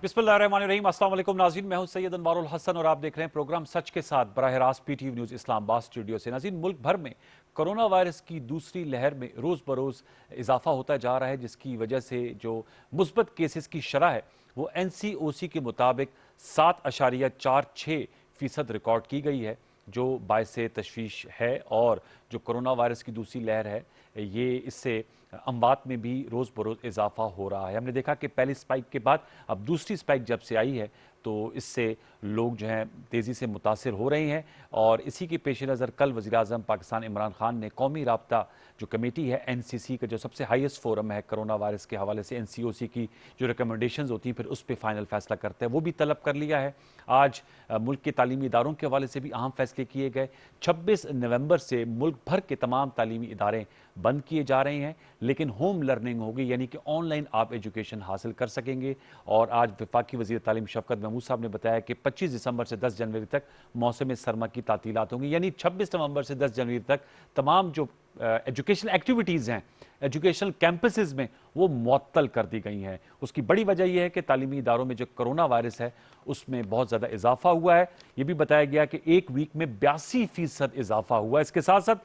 बिस्मिल्लाहिर्रहमानिर्रहीम। अस्सलाम वालेकुम नाज़रीन, मैं हूं सैयद अनवारुल हसन और आप देख रहे हैं प्रोग्राम सच के साथ बराह रास्त पीटीवी न्यूज़ इस्लामाबाद स्टूडियो से। नाज़रीन, मुल्क भर में कोरोना वायरस की दूसरी लहर में रोज़ बरोज़ इजाफा होता जा रहा है, जिसकी वजह से जो मुस्बत केसेस की शरह है वो NCOC के मुताबिक 7.46% रिकॉर्ड की गई है, जो बायसे तशवीश है। और जो कोरोना वायरस की दूसरी लहर है, ये इससे अमवात में भी रोज़ बरोज़ इजाफा हो रहा है। हमने देखा कि पहली स्पाइक के बाद अब दूसरी स्पाइक जब से आई है तो इससे लोग जो हैं तेज़ी से मुतासिर हो रहे हैं। और इसी के पेश नज़र कल वज़ीर-ए-आज़म पाकिस्तान इमरान खान ने कौमी राब्ता जो कमेटी है NCC का, जो सबसे हाईएस्ट फोरम है कोरोना वायरस के हवाले से, NCOC की जो रिकमेंडेशंस होती हैं फिर उस पर फाइनल फैसला करते हैं, वो भी तलब कर लिया है। आज मुल्क के तालीमी इदारों के हवाले से भी अहम फैसले किए गए। 26 नवंबर से मुल्क भर के तमाम तालीमी इदारे बंद किए जा रहे हैं, लेकिन होम लर्निंग होगी, यानी कि ऑनलाइन आप एजुकेशन हासिल कर सकेंगे। और आज वफाकी वज़ीर तालीम शफ़कत महमूद साहब ने बताया कि 25 दिसंबर से 10 जनवरी तक मौसम सरमा की तातीलात होंगी, यानी 26 नवंबर से 10 जनवरी तक तमाम जो एजुकेशनल एक्टिविटीज़ हैं एजुकेशनल कैंपसेस में वो मुअत्तल कर दी गई हैं। उसकी बड़ी वजह यह है कि तालीमी इदारों में जो कोरोना वायरस है उसमें बहुत ज़्यादा इजाफा हुआ है। ये भी बताया गया कि एक वीक में 82% इजाफा हुआ है। इसके साथ साथ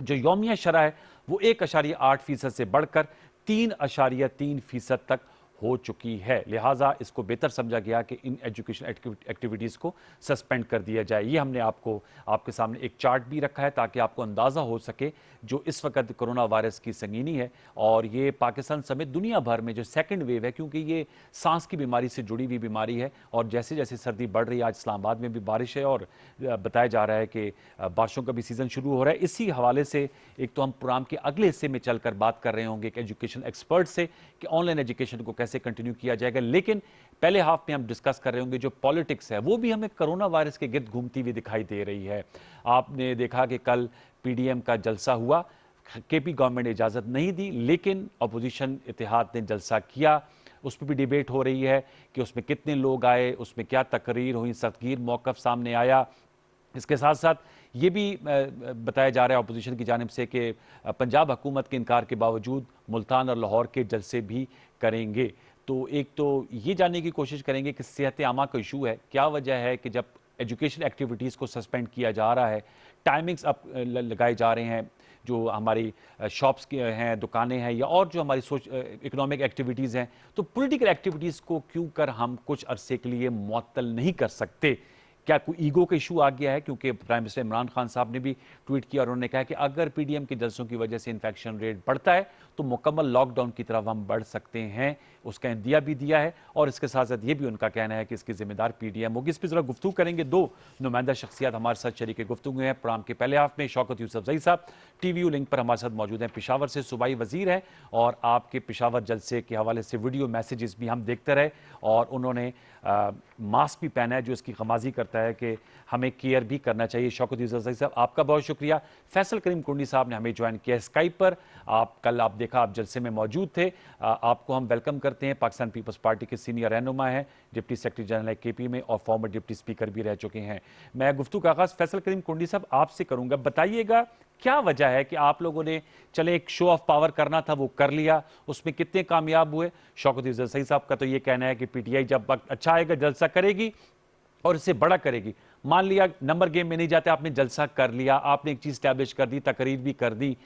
जो यौमिया शरह है वो 1.8% से बढ़कर 3.3% तक हो चुकी है। लिहाजा इसको बेहतर समझा गया कि इन एजुकेशन एक्टिविटीज़ को सस्पेंड कर दिया जाए। ये हमने आपके सामने एक चार्ट भी रखा है ताकि आपको अंदाज़ा हो सके जो इस वक्त कोरोना वायरस की संगीनी है। और ये पाकिस्तान समेत दुनिया भर में जो सेकंड वेव है, क्योंकि ये सांस की बीमारी से जुड़ी हुई बीमारी है और जैसे जैसे सर्दी बढ़ रही है, आज इस्लामाबाद में भी बारिश है और बताया जा रहा है कि बारिशों का भी सीज़न शुरू हो रहा है। इसी हवाले से एक तो हम प्रोग्राम के अगले हिस्से में चलकर बात कर रहे होंगे एक एजुकेशन एक्सपर्ट से कि ऑनलाइन एजुकेशन को कैसे कंटिन्यू किया जाएगा, लेकिन पहले हाफ में हम डिस्कस कर रहे होंगे जो पॉलिटिक्स है वो भी हमें कोरोना वायरस के गिर्द घूमती हुई दिखाई दे रही है। आपने देखा कि कल PDM का जलसा हुआ, KP गवर्नमेंट ने इजाज़त नहीं दी, लेकिन अपोजिशन इत्तेहाद ने जलसा किया। उस पर भी डिबेट हो रही है कि उसमें कितने लोग आए, उसमें क्या तकरीर हुई, सख्तगीर मौक़िफ़ सामने आया। इसके साथ साथ ये भी बताया जा रहा है अपोजिशन की जानिब से कि पंजाब हुकूमत के इनकार के बावजूद मुल्तान और लाहौर के जलसे भी करेंगे। तो एक तो ये जानने की कोशिश करेंगे कि सेहत आमा का इशू है, क्या वजह है कि जब एजुकेशन एक्टिविटीज़ को सस्पेंड किया जा रहा है, टाइमिंग्स अब लगाए जा रहे हैं, जो हमारी शॉप्स के हैं, दुकानें हैं, या और जो हमारी इकोनॉमिक एक्टिविटीज़ हैं, तो पॉलिटिकल एक्टिविटीज़ को क्यों कर हम कुछ अरसे के लिए मुअत्तल नहीं कर सकते? क्या कोई ईगो का इशू आ गया है? क्योंकि प्राइम मिनिस्टर इमरान खान साहब ने भी ट्वीट किया और उन्होंने कहा कि अगर PDM के जलसों की वजह से इन्फेक्शन रेट बढ़ता है तो मुकम्मल लॉकडाउन की तरफ हम बढ़ सकते हैं। उसका इंदिया भी दिया है और इसके साथ साथ ये भी उनका कहना है कि इसकी जिम्मेदार PDM होगी। इस पर जरा गुफ्तगू करेंगे। दो नुमाइंदा शख्सियात हमारे साथ शरीक गुफ्तगू हैं। प्रोग्राम के पहले हाफ में शौकत यूसुफजई साहब TVU लिंक पर हमारे साथ मौजूद हैं, पेशावर से सूबाई वजीर हैं और आपके पेशावर जलसे के हवाले से वीडियो मैसेजेस भी हम देखते रहे और उन्होंने मास्क भी पहना है जो इसकी खमाजी करता है कि हमें केयर भी करना चाहिए। शौकत यूसुफजई साहब आपका बहुत शुक्रिया। फैसल करीम कुंडी साहब ने हमें ज्वाइन किया स्काइप पर। आप देखा आप जलसे में मौजूद थे। आपको हम वेलकम करते हैं। पाकिस्तान पीपल्स पार्टी के सीनियर रहनुमा हैं, डिप्टी सेक्रेटरी जनरल है KP में और फॉर्मर डिप्टी स्पीकर भी रह चुके हैं। मैं गुफ्तगू का आगाज़ फैसल करीम कुंडी साहब आपसे करूंगा। बताइएगा क्या वजह है कि आप लोगों ने चले एक शो ऑफ पावर करना था वो कर लिया, उसमें कितने कामयाब हुए? शौकत यूसुफजई साहब का तो ये कहना है कि PTI जब वक्त अच्छा आएगा जलसा करेगी और इससे बड़ा करेगी। मान लिया नंबर गेम में नहीं जाते, आपने जलसा कर लिया, आपने एक चीज स्टैब्लिश कर दी, तकरीर भी कर दी,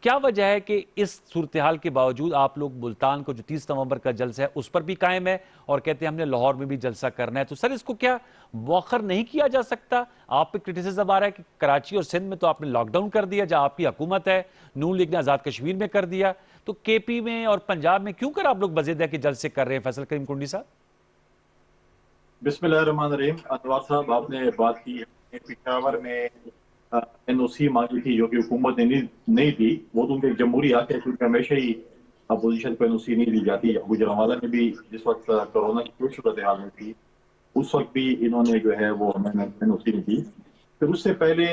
क्या वजह है कि इस सूरत हाल के बावजूद आप लोग मुल्तान को जो 30 नवंबर का जलसा है उस पर भी कायम है और कहते हैं हमने लाहौर में भी जलसा करना है? तो सर इसको क्या मौखर नहीं किया जा सकता? आप पे क्रिटिसिज्म आ रहा है कि कराची और सिंध में तो आपने लॉकडाउन कर दिया जहां आपकी हुकूमत है, नून लीग ने आजाद कश्मीर में कर दिया, तो KP में और पंजाब में क्यों कर आप लोग बजीद है कि जलसे कर रहे हैं? फैसल करीम कुंडी साहब। बिस्मिल्लाहिर्रहमानिर्रहीम। अनवर साहब, आपने बात की है पिशावर में NOC मांगी थी जो कि हुकूमत ने नहीं दी। वो तो उनका एक जमहूरी हक है क्योंकि हमेशा ही अपोजिशन को NOC नहीं दी जाती। गुजरांवाला में भी जिस वक्त कोरोना की कोई सूरत हाल में थी उस वक्त भी इन्होंने जो है वो NOC नहीं दी। फिर उससे पहले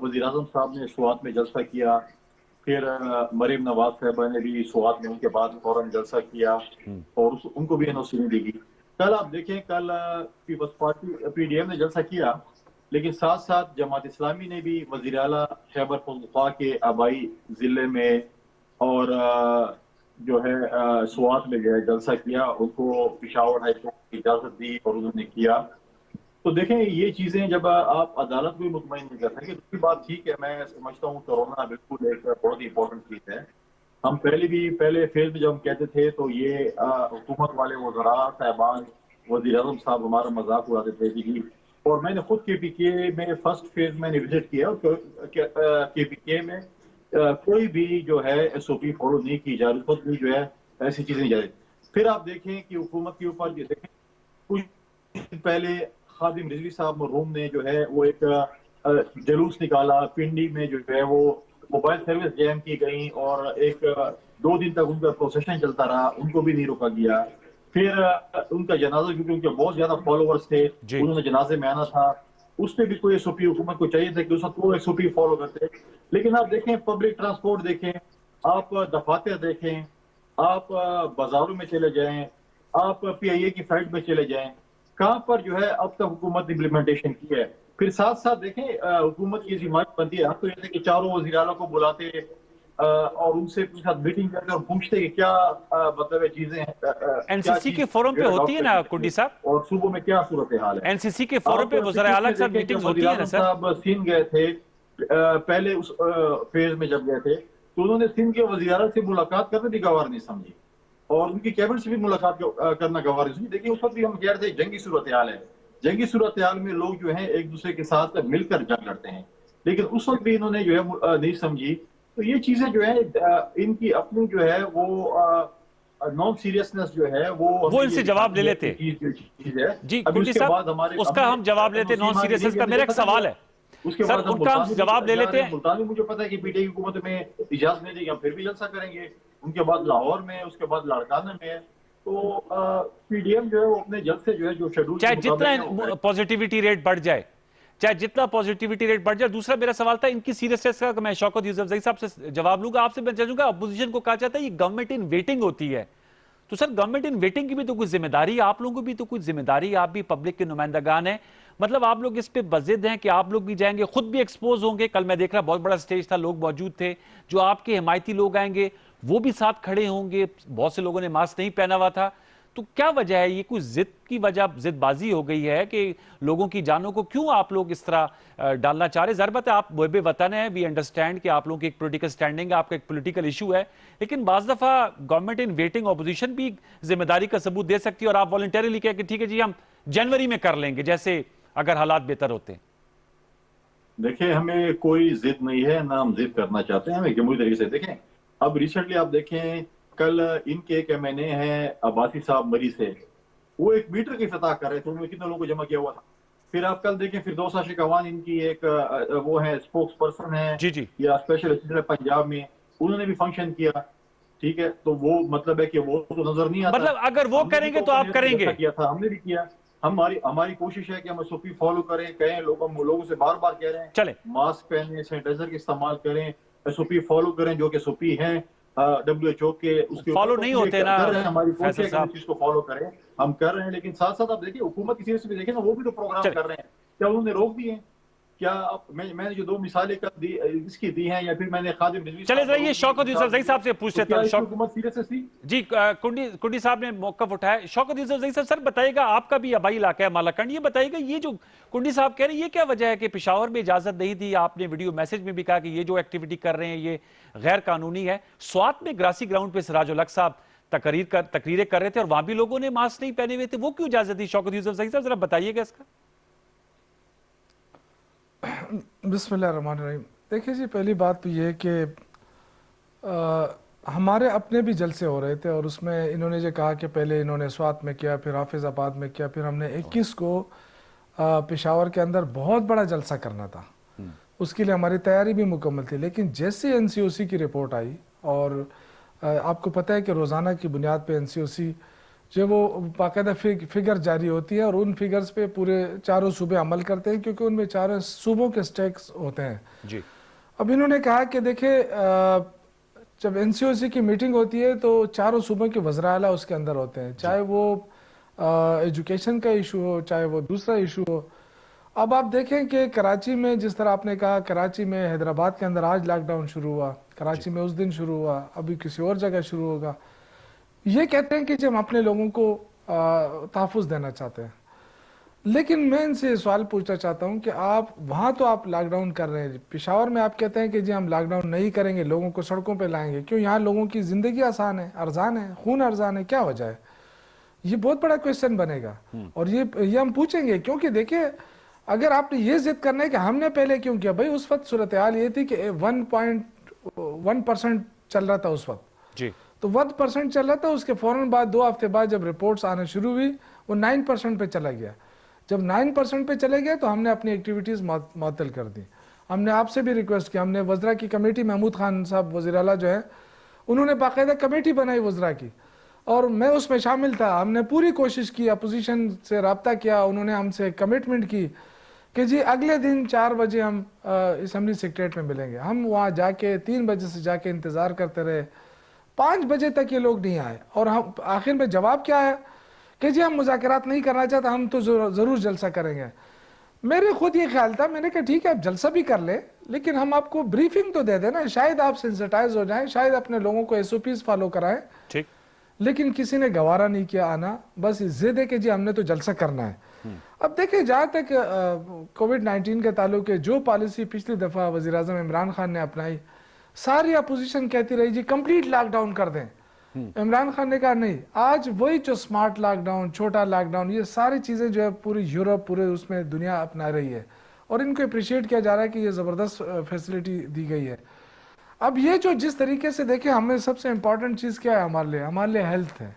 वज़ीर आज़म साहब ने स्वात में जलसा किया, फिर मरीम नवाज साहबा ने भी स्वात में उनके बाद फौरन जलसा किया और उनको भी NOC नहीं दी। कल आप देखें, कल पीपल्स पार्टी PDM ने जलसा किया, लेकिन साथ साथ जमात इस्लामी ने भी वज़ीर आला खैबर पख्तूनख्वा के आबाई जिले में और जो है स्वात में जो है जलसा किया, उनको पेशावर हाई कोर्ट की इजाजत दी और उन्होंने किया। तो देखें, ये चीजें जब आप अदालत को भी मुतमईन नहीं कर सके, दूसरी बात ठीक है, मैं समझता हूँ कोरोना बिल्कुल एक बहुत ही इंपॉर्टेंट चीज है। हम पहले फेज में जब हम कहते थे तो ये हुकूमत वाले वज़रा साहबान, वज़ीर आज़म साहब हमारा मजाक उड़ाते थे कि जी। और मैंने खुद KPK में फर्स्ट फेज मैंने विजिट किया और KPK में कोई भी जो है SOP फॉलो नहीं की जा रही, खुद भी जो है ऐसी चीजें नहीं जा रही। फिर आप देखें कि हुकूमत के ऊपर ये देखें, कुछ दिन पहले खादिम रिजवी साहब मरहूम ने जो है वो एक जुलूस निकाला, पिंडी में जो है वो मोबाइल सर्विस जैम की गई और एक 2 दिन तक उनका प्रोसेशन चलता रहा, उनको भी नहीं रोका गया। फिर उनका जनाजा, क्योंकि उनके बहुत ज्यादा फॉलोअर्स थे, जी। उन्होंने जनाजे में आना था, उस पर भी कोई SOP हुकूमत को चाहिए था कि उस वो SOP फॉलो करते। लेकिन आप देखें, पब्लिक ट्रांसपोर्ट देखें, आप दफातर देखें, आप बाजारों में चले जाएं, आप PIA की साइट में चले जाएं, कहां पर जो है अब तक हुकूमत ने इम्प्लीमेंटेशन की है। फिर साथ साथ देखें, हुकूमत की जिम्मेदारी बनती है, हम तो ये कि चारों वज़ीर आला को बुलाते और उनसे साथ मीटिंग करके और पूछते कि क्या मतलब चीजें क्या एनसीसी चीज के फोरम जो पे है होती अडॉप्ट है करनी ना कुंडी चाहिए साहब? और सूबों में क्या सूरत हाल है। एनसीसी के फोरम आप पे वज़ीर आला पिछले के साथ देखें मीटिंग्स जब होती वज़ीर है ना आज़म सर? साहब सिंध गए थे, पहले उस फेज में जब गए थे तो उन्होंने सिंध के वज़ीर आला से मुलाकात करने भी गवार नहीं समझी और उनकी कैबिनेट से भी मुलाकात करना गवार नहीं समझी। देखिए, उस वक्त भी हम कह रहे थे जंगी सूरत हाल है, जंगी सूरत हाल में लोग जो है एक दूसरे के साथ मिलकर जंग लड़ते हैं, लेकिन उस वक्त भी इन्होंने जो है नहीं समझी। तो ये चीजें जो है इनकी अपनी जो है वो नॉन सीरियसनेस जो है वो हमें ये इनसे जवाब ले दिखाती है कि लेते। चीज है। जी अभी कुंडी उसके साहब, बाद हमारे उसका हमने हम जवाब लेते, नॉन NOC मांगी सीरियसनेस नहीं, का मुझे मेरा एक पता नहीं सवाल है। है उसके सर, बाद हम उनका हम मुल्तानी जवाब ले जा लेते रहे हैं, हैं। मुल्तानी मुझे पता है कि PTI की हुकूमत में इजाजत नहीं देगी, हम फिर भी जलसा करेंगे। उनके बाद लाहौर में, उसके बाद लाड़काना में है। तो PDM जो है वो अपने जलसे जो है जो शेड्यूल के चाहे मुताबिक है वो जितना करें। पॉजिटिविटी रेट बढ़ जाए, चाहे जितना पॉजिटिविटी रेट बढ़ जाए। दूसरा मेरा सवाल था इनकी सीरियसनेस का, मैं शौकत यूसुफजई साहब से जवाब लूंगा। आपसे मैं चाहूंगा, अपोजिशन को कहा जाता है ये गवर्नमेंट इन वेटिंग होती है, तो सर गवर्नमेंट इन वेटिंग की भी तो कुछ जिम्मेदारी, आप लोगों को भी तो कुछ जिम्मेदारी, आप भी पब्लिक के नुमाइंदगान हैं। मतलब आप लोग इस पे बजिद हैं कि आप लोग भी जाएंगे, खुद भी एक्सपोज होंगे। कल मैं देख रहा, बहुत बड़ा स्टेज था, लोग मौजूद थे, जो आपके हिमायती लोग आएंगे वो भी साथ खड़े होंगे, बहुत से लोगों ने मास्क नहीं पहना हुआ था। तो क्या वजह है, ये कुछ जिद की वजह, जिदबाजी हो गई है कि लोगों की जानों को क्यों आप लोग इस तरह डालना चाह रहे? जरबत है, आप मुहब्बे वतन है, वी अंडरस्टैंड कि आप लोगों की एक पॉलिटिकल स्टैंडिंग है, आपका एक पॉलिटिकल इशू है, लेकिन बाज दफा गवर्नमेंट इन वेटिंग ऑपोजिशन भी जिम्मेदारी का सबूत दे सकती है और आप वॉलंटरीली कह कि ठीक है जी हम जनवरी में कर लेंगे, जैसे अगर हालात बेहतर होते हैं। देखिए, हमें कोई जिद नहीं है, ना हम जिद करना चाहते हैं, हमें जमहूरी तरीके से देखें। अब रिसेंटली आप देखें, कल इनके एक MNA हैं अब्बासी साहब मरी से, वो एक मीटर की फतह कर रहे थे, उन्होंने कितने लोगों को जमा किया हुआ था। फिर आप कल देखें, फिरदौस आशिक अवान इनकी एक वो है, स्पोक्स पर्सन है जी जी। या स्पेशल असिस्टेंट है पंजाब में, उन्होंने भी फंक्शन किया। ठीक है, तो वो मतलब है कि वो तो नजर नहीं आता। मतलब अगर वो हमने भी करेंगे तो तो ओपन आप एयर में जैसा करेंगे? किया था, हमने भी किया। हमारी हमारी कोशिश है कि हम SOP फॉलो करें, कहें लोगों से बार बार कह रहे हैं चले। मास्क पहने, सैनिटाइजर का इस्तेमाल करें, SOP फॉलो करें जो कि SOP हैं WHO के, उसके ऊपर फॉलो तो नहीं हम ये होते ना कर रहे हैं। हमारी कोशिश फैसल है कि हम साहब? इस चीज को फॉलो करें, हम कर रहे हैं। लेकिन साथ साथ आप देखिए, हुकूमत की तरफ से भी देखें ना, वो भी तो प्रोग्राम चले कर रहे हैं, क्या उन्होंने रोक दिए? क्या मैंने जो 2 मिसालें कर दी, इसकी दी हैं, या फिर मैंने खादिम रिजवी चले, साहब जरा ये मरहूम की शौकत मिसाल यूसुफजई दी है, साहब से पूछ तो लेता क्या हूँ। इसकी हुकूमत सीरियस से थी? जी कुंडी कुंडी साहब ने मौकफ उठाया। शौकत यूसुफजई साहब, सर बताइएगा, आपका भी आबाई इलाका है मालाकंड, ये बताइएगा ये जो कुंडी साहब कह रहे हैं ये क्या वजह है कि पेशावर में इजाजत नहीं दी? आपने वीडियो मैसेज में भी कहा कि ये जो एक्टिविटी कर रहे हैं ये गैर कानूनी है। स्वात में ग्रासी ग्राउंड पे सिराजुल हक साहब तकरीरें कर रहे थे और वहां भी लोगों ने मास्क नहीं पहने हुए थे, वो क्यों इजाजत दी? शौकत यूसुफजई साहब जरा बताइएगा इसका। बिस्मिल्लाहिर्रहमानिर्रहीम। देखिए जी, पहली बात तो ये है कि हमारे अपने भी जलसे हो रहे थे और उसमें इन्होंने जो कहा कि पहले इन्होंने स्वात में किया, फिर हाफिज़ाबाद में किया, फिर हमने 21 को पेशावर के अंदर बहुत बड़ा जलसा करना था, उसके लिए हमारी तैयारी भी मुकम्मल थी। लेकिन जैसे NCOC की रिपोर्ट आई, और आपको पता है कि रोज़ाना की बुनियाद पे NCOC जो वो बाकायदा फिगर जारी होती है और उन फिगर्स पे पूरे चारों सूबे अमल करते हैं, क्योंकि उनमें चारों सूबों के स्टेक्स होते हैं जी। अब इन्होंने कहा कि देखिए, जब NCOC की मीटिंग होती है तो चारों सूबों के वज़रा आला उसके अंदर होते हैं, चाहे वो एजुकेशन का इशू हो, चाहे वो दूसरा इशू हो, अब आप देखें कि कराची में जिस तरह आपने कहा, कराची में, हैदराबाद के अंदर आज लॉकडाउन शुरू हुआ, कराची में उस दिन शुरू हुआ, अभी किसी और जगह शुरू होगा। ये कहते हैं कि जब हम अपने लोगों को तहफ़्फ़ुज़ देना चाहते हैं, लेकिन मैं इनसे सवाल पूछना चाहता हूं कि आप वहां तो आप लॉकडाउन कर रहे हैं, पेशावर में आप कहते हैं कि जी हम लॉकडाउन नहीं करेंगे, लोगों को सड़कों पे लाएंगे। क्यों? यहाँ लोगों की ज़िंदगी आसान है, अरजान है, खून अरजान है, क्या वजह है? ये बहुत बड़ा क्वेश्चन बनेगा और ये हम पूछेंगे, क्योंकि देखिए अगर आपने ये जिद करना है कि हमने पहले क्यों किया, भाई उस वक्त सूरत हाल ये थी कि 1.1% चल रहा था उस वक्त जी। तो 1% चल रहा था, उसके फौरन बाद 2 हफ्ते बाद जब रिपोर्ट्स आना शुरू हुई वो 9% पे चला गया। जब 9% पे चले गए तो हमने अपनी एक्टिविटीज़ मुअत्तल कर दी। हमने आपसे भी रिक्वेस्ट किया, हमने वज़रा की कमेटी, महमूद खान साहब वज़ीर आला जो है उन्होंने बाकायदा कमेटी बनाई वज़रा की और मैं उसमें शामिल था। हमने पूरी कोशिश की, अपोजिशन से रब्ता किया, उन्होंने हमसे कमिटमेंट की कि जी अगले दिन 4 बजे हम असम्बली सेक्रेटरीट में मिलेंगे। हम वहाँ जाके 3 बजे से जाके इंतज़ार करते रहे, 5 बजे तक ये लोग नहीं आए और हम आखिर में जवाब क्या है कि जी हम मुज़ाकरात नहीं करना चाहते, हम तो ज़रूर जलसा करेंगे। मेरे खुद ये ख्याल था, मैंने कहा ठीक है आप जलसा भी कर ले, लेकिन हम आपको ब्रीफिंग तो दे देना, शायद आप सेंसिटाइज हो जाएं, शायद अपने लोगों को SOPs फॉलो कराएं। ठीक। लेकिन किसी ने गवारा नहीं किया आना, बस जिद है कि जी हमने तो जलसा करना है। अब देखिए जहाँ तक कोविड-19 के ताल्लुक है, जो पॉलिसी पिछली दफ़ा वज़ीर आज़म इमरान खान ने अपनाई, सारी अपोजिशन कहती रही जी कंप्लीट लॉकडाउन कर दें। इमरान खान ने कहा नहीं, आज वही जो स्मार्ट लॉकडाउन, छोटा लॉकडाउन, ये सारी चीज़ें जो है पूरी यूरोप, पूरे उसमें दुनिया अपना रही है और इनको अप्रिशिएट किया जा रहा है कि ये ज़बरदस्त फैसिलिटी दी गई है। अब ये जो जिस तरीके से देखें, हमें सबसे इंपॉर्टेंट चीज़ क्या है हमारे लिए हेल्थ है